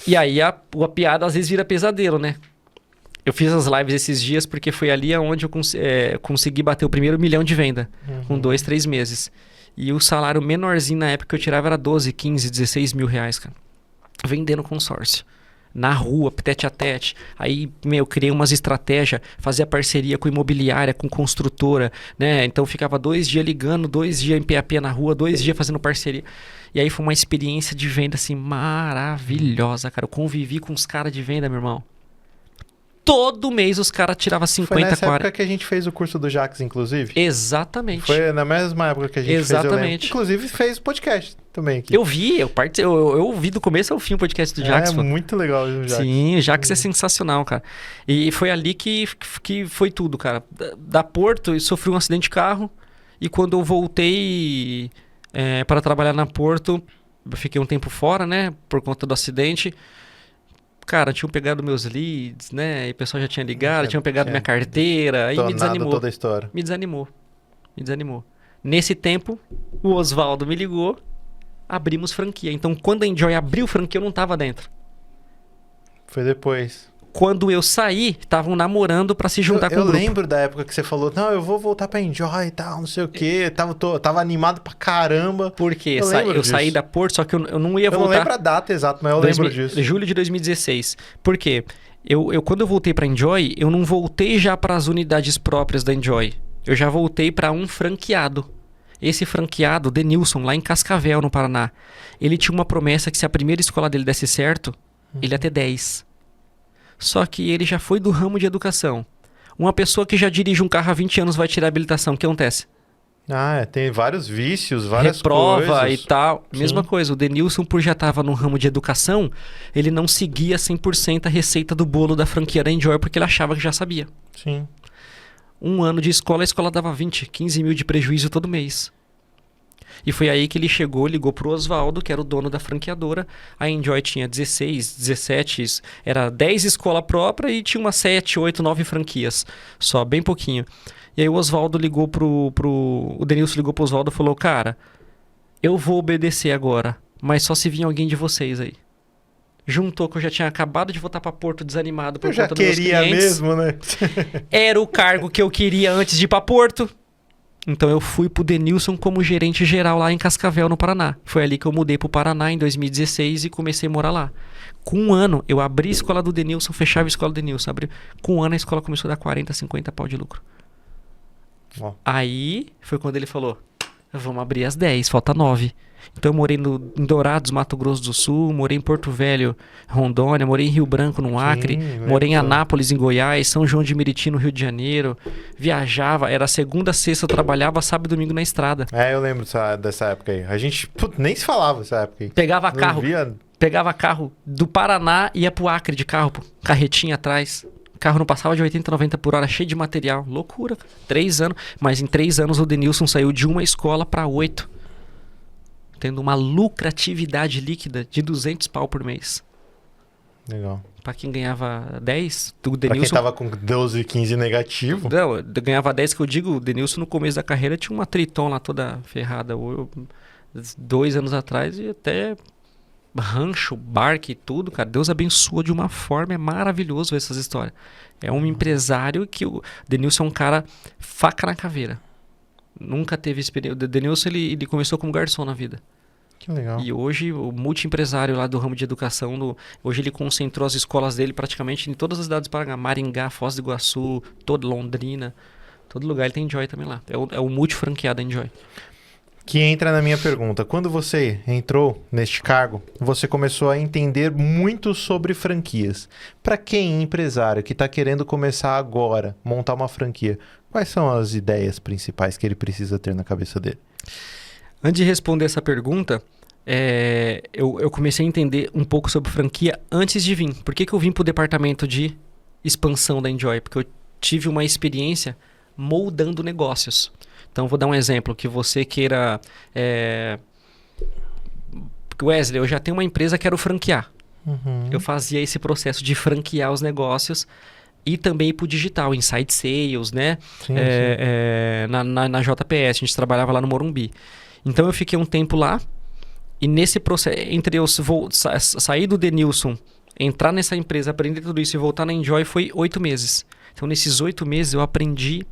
E aí a piada às vezes vira pesadelo, né? Eu fiz as lives esses dias porque foi ali onde eu consegui bater o primeiro 1 milhão de venda. Com 2, 3 meses. E o salário menorzinho na época que eu tirava era 12, 15, 16 mil reais, cara. Vendendo consórcio. Na rua, tete a tete. Aí, eu criei umas estratégias. Fazia parceria com imobiliária, com construtora, né? Então ficava 2 dias ligando, 2 dias em PAP na rua, 2 dias fazendo parceria. E aí foi uma experiência de venda, assim, maravilhosa, cara. Eu convivi com os caras de venda, meu irmão. Todo mês os caras tiravam 50, Foi nessa 40. época que a gente fez o curso do Jax, inclusive? Exatamente. Foi na mesma época que a gente fez, eu lembro. Exatamente. Inclusive fez podcast também aqui. Eu vi, eu ouvi do começo ao fim o podcast do Jax. É muito legal o Jax. Sim, o Jax é sensacional, cara. E foi ali que foi tudo, cara. Da Porto, eu sofri um acidente de carro. E quando eu voltei para trabalhar na Porto, eu fiquei um tempo fora, né? Por conta do acidente. Cara, tinham pegado meus leads, né? E o pessoal já tinha ligado, tinham pegado minha carteira. Aí me desanimou. Toda a história. Me desanimou. Nesse tempo, o Oswaldo me ligou, abrimos franquia. Então, quando a Enjoy abriu franquia, eu não tava dentro. Foi depois. Quando eu saí, estavam namorando pra se juntar com o grupo. Eu lembro da época que você falou, não, eu vou voltar pra Enjoy e tal, não sei o quê. Tava animado pra caramba. Por quê? Eu saí da Porto, só que eu não ia voltar. Eu não lembro a data exata, mas eu lembro disso. Julho de 2016. Por quê? Quando eu voltei pra Enjoy, eu não voltei já para as unidades próprias da Enjoy. Eu já voltei para um franqueado. Esse franqueado, Denilson, lá em Cascavel, no Paraná, ele tinha uma promessa que se a primeira escola dele desse certo, ele ia ter 10. Só que ele já foi do ramo de educação. Uma pessoa que já dirige um carro há 20 anos vai tirar a habilitação. O que acontece? Tem vários vícios, várias Reprova coisas. e tal. Sim. Mesma coisa, o Denilson, por já estava no ramo de educação, ele não seguia 100% a receita do bolo da franquia da Enjoy, porque ele achava que já sabia. Sim. 1 ano de escola, a escola dava 20, 15 mil de prejuízo todo mês. E foi aí que ele chegou, ligou pro Oswaldo, que era o dono da franqueadora. A Enjoy tinha 16, 17, era 10 escola própria e tinha umas 7, 8, 9 franquias. Só, bem pouquinho. E aí o Oswaldo ligou o Denilson ligou pro Oswaldo e falou, cara, eu vou obedecer agora, mas só se vir alguém de vocês aí. Juntou que eu já tinha acabado de voltar para Porto desanimado por conta dos meus clientes. Eu já queria mesmo, né? Era o cargo que eu queria antes de ir para Porto. Então eu fui pro Denilson como gerente geral lá em Cascavel, no Paraná. Foi ali que eu mudei pro Paraná em 2016 e comecei a morar lá. Com um ano, eu abri a escola do Denilson, fechava a escola do Denilson. Com um ano a escola começou a dar 40, 50 pau de lucro. Oh. Aí foi quando ele falou, vamos abrir as 10, falta 9. Então eu morei em Dourados, Mato Grosso do Sul, morei em Porto Velho, Rondônia, morei em Rio Branco, no Acre, morei em Anápolis, em Goiás, São João de Meriti, no Rio de Janeiro. Viajava, era segunda, sexta, eu trabalhava, sábado e domingo na estrada. Eu lembro dessa época aí. A gente nem se falava dessa época aí. Pegava carro do Paraná e ia pro Acre de carro, carretinha atrás. O carro não passava de 80, 90 por hora, cheio de material. Loucura, 3 anos. Mas em 3 anos o Denilson saiu de uma escola para 8. Tendo uma lucratividade líquida de 200 pau por mês. Legal. Pra quem ganhava 10, o Denilson... Pra quem tava com 12, 15 negativo. Não, eu ganhava 10, que eu digo, o Denilson no começo da carreira tinha uma Triton lá toda ferrada. 2 anos atrás e até rancho, barco e tudo, cara. Deus abençoa de uma forma, é maravilhoso ver essas histórias. É um empresário que o Denilson é um cara faca na caveira. Nunca teve experiência. O Denilson, ele começou como garçom na vida. Que legal. E hoje, o multi-empresário lá do ramo de educação, hoje ele concentrou as escolas dele praticamente em todas as cidades do Paraná. Maringá, Foz do Iguaçu, toda Londrina. Todo lugar ele tem Enjoy também lá. É o multi-franqueado Enjoy. Que entra na minha pergunta. Quando você entrou neste cargo, você começou a entender muito sobre franquias. Para quem empresário que está querendo começar agora, montar uma franquia, quais são as ideias principais que ele precisa ter na cabeça dele? Antes de responder essa pergunta, eu comecei a entender um pouco sobre franquia antes de vir. Por que eu vim para o departamento de expansão da Enjoy? Porque eu tive uma experiência moldando negócios. Então, vou dar um exemplo, que você queira... Wesley, eu já tenho uma empresa que quero franquear. Uhum. Eu fazia esse processo de franquear os negócios e também ir para o digital, Inside Sales, né? Sim, Na JPS, a gente trabalhava lá no Morumbi. Então, eu fiquei um tempo lá e nesse processo, entre eu sair do Denilson, entrar nessa empresa, aprender tudo isso e voltar na Enjoy, foi 8 meses. Então, nesses 8 meses, eu aprendi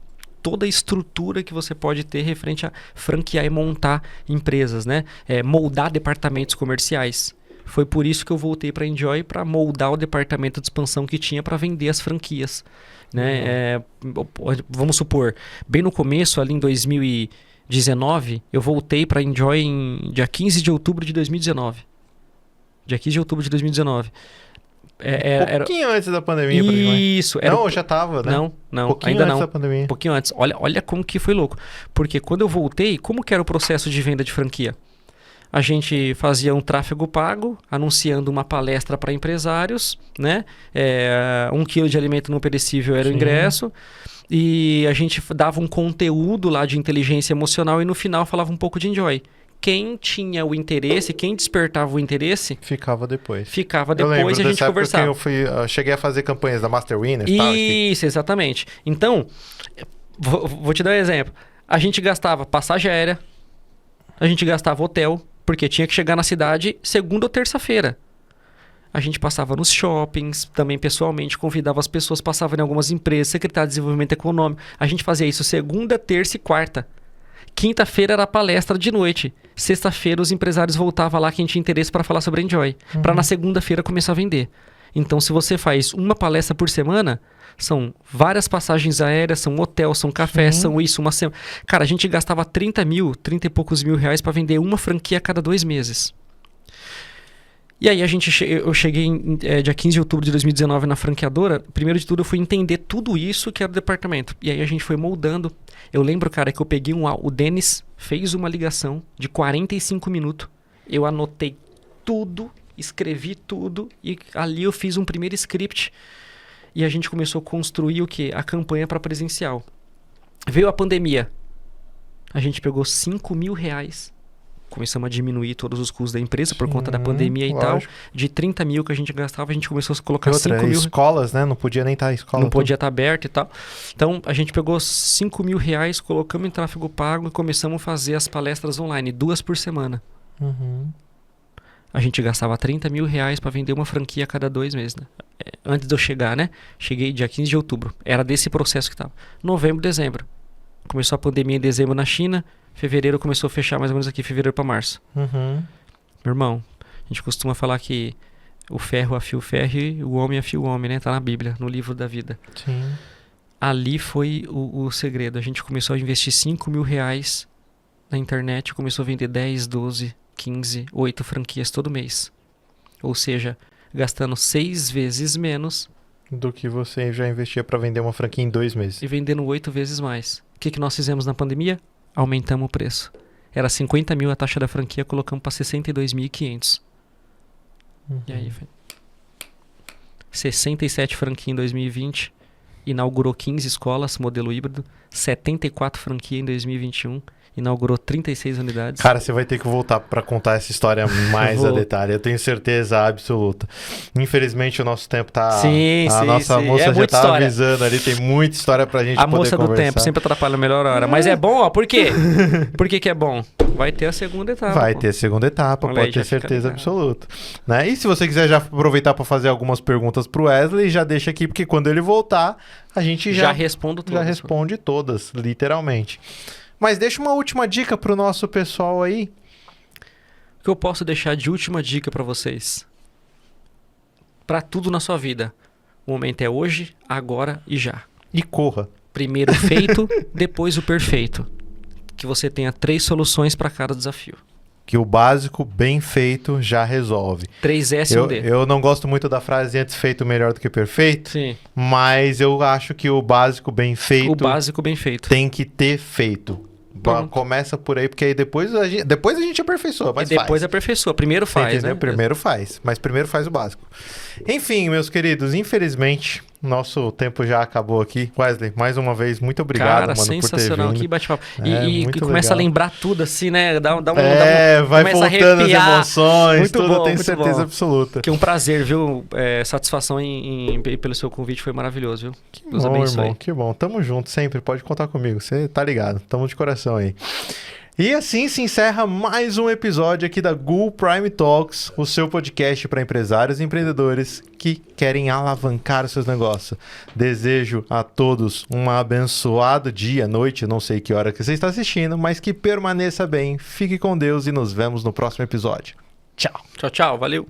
toda a estrutura que você pode ter referente a franquear e montar empresas, né? Moldar departamentos comerciais. Foi por isso que eu voltei para a Enjoy, para moldar o departamento de expansão que tinha para vender as franquias, né? Vamos supor, bem no começo, ali em 2019, eu voltei para a Enjoy em dia 15 de outubro de 2019. Dia 15 de outubro de 2019. Pouquinho antes da pandemia. Isso. Não, já tava, né? Não, pouquinho ainda antes não. Da pandemia. Pouquinho antes. Olha como que foi louco. Porque quando eu voltei, como que era o processo de venda de franquia? A gente fazia um tráfego pago, anunciando uma palestra para empresários, né? 1 quilo de alimento não perecível era o ingresso. E a gente dava um conteúdo lá de inteligência emocional e no final falava um pouco de Enjoy. Quem tinha o interesse, quem despertava o interesse... Ficava depois. E a gente conversava. Eu cheguei a fazer campanhas da Master Winner. Isso, exatamente. Então, vou te dar um exemplo. A gente gastava passagem aérea, a gente gastava hotel, porque tinha que chegar na cidade segunda ou terça-feira. A gente passava nos shoppings, também pessoalmente, convidava as pessoas, passava em algumas empresas, secretário de desenvolvimento econômico. A gente fazia isso segunda, terça e quarta. Quinta-feira era palestra de noite. Sexta-feira os empresários voltavam lá quem tinha interesse para falar sobre Enjoy. Para na segunda-feira começar a vender. Então, se você faz uma palestra por semana, são várias passagens aéreas, são hotel, são café, são isso, uma semana. Cara, a gente gastava 30 e poucos mil reais para vender uma franquia a cada 2 meses. E aí eu cheguei dia 15 de outubro de 2019 na franqueadora. Primeiro de tudo eu fui entender tudo isso que era o departamento. E aí a gente foi moldando. Eu lembro, cara, que eu peguei o Denis fez uma ligação de 45 minutos. Eu anotei tudo, escrevi tudo e ali eu fiz um primeiro script. E a gente começou a construir o quê? A campanha para presencial. Veio a pandemia. A gente pegou 5 mil reais começamos a diminuir todos os custos da empresa por conta da pandemia e lógico. tal. De 30 mil que a gente gastava, a gente começou a colocar Outra, 5 mil. escolas, né? Não podia nem estar a escola. Não podia estar aberto e tal. Então, a gente pegou 5 mil reais, colocamos em tráfego pago e começamos a fazer as palestras online, 2 por semana. Uhum. A gente gastava 30 mil reais para vender uma franquia a cada 2 meses, né? Antes de eu chegar, né? Cheguei dia 15 de outubro. Era desse processo que estava. Novembro, dezembro. Começou a pandemia em dezembro na China. Fevereiro começou a fechar mais ou menos aqui, fevereiro para março. Uhum. Meu irmão, a gente costuma falar que o ferro afia o ferro e o homem afia o homem, né? Tá na Bíblia, no livro da vida. Sim. Ali foi o segredo. A gente começou a investir 5 mil reais na internet, começou a vender 10, 12, 15, 8 franquias todo mês. Ou seja, gastando 6 vezes menos Do que você já investia para vender uma franquia em 2 meses. e vendendo 8 vezes mais. O que nós fizemos na pandemia? Aumentamos o preço. Era 50 mil a taxa da franquia, colocamos para 62.500. E aí, foi 67 franquia em 2020, inaugurou 15 escolas, modelo híbrido, 74 franquia em 2021, inaugurou 36 unidades. Cara, você vai ter que voltar para contar essa história mais a detalhe. Eu tenho certeza absoluta. Infelizmente, o nosso tempo tá... Sim, a sim, nossa sim. moça já muita tá história. avisando ali. Tem muita história pra gente A poder moça do conversar. tempo sempre atrapalha a melhor hora. Mas é bom, ó. Por quê? Por que é bom? Vai ter a segunda etapa. Vai pô. ter a segunda etapa, Olha pode aí, ter já fica certeza ligado. absoluta. Né? E se você quiser já aproveitar para fazer algumas perguntas pro Wesley, já deixa aqui, porque quando ele voltar, a gente Já respondo tudo. já responde todas, literalmente. Mas deixa uma última dica pro nosso pessoal aí. O que eu posso deixar de última dica pra vocês? Pra tudo na sua vida. O momento é hoje, agora e já. E corra. Primeiro o feito, depois o perfeito. Que você tenha 3 soluções para cada desafio. Que o básico, bem feito, já resolve. 3S e 1D. Eu não gosto muito da frase antes feito melhor do que perfeito, Sim. mas eu acho que o básico, bem feito, O básico bem feito. tem que ter feito. Pronto. Começa por aí, porque aí depois a gente aperfeiçoa, mas E depois faz. aperfeiçoa. Primeiro faz, Entendeu? né? Primeiro faz, mas primeiro faz o básico. Enfim, meus queridos, infelizmente, nosso tempo já acabou aqui. Wesley, mais uma vez, muito obrigado, Cara, mano, por ter sensacional. vindo. Que bate-papo. É, E muito começa legal. a lembrar tudo assim, né? Vai vai começa a voltando as arrepiar. emoções, Muito tudo, bom, eu tenho muito certeza bom. absoluta. Que um prazer, viu? Satisfação pelo seu convite, foi maravilhoso, viu? Deus Bom, abençoe. irmão, que bom. Tamo junto sempre, pode contar comigo. Você tá ligado, tamo de coração aí. E assim se encerra mais um episódio aqui da Ghoul Prime Talks, o seu podcast para empresários e empreendedores que querem alavancar os seus negócios. Desejo a todos um abençoado dia, noite, não sei que hora que você está assistindo, mas que permaneça bem, fique com Deus e nos vemos no próximo episódio. Tchau. Tchau, tchau. Valeu.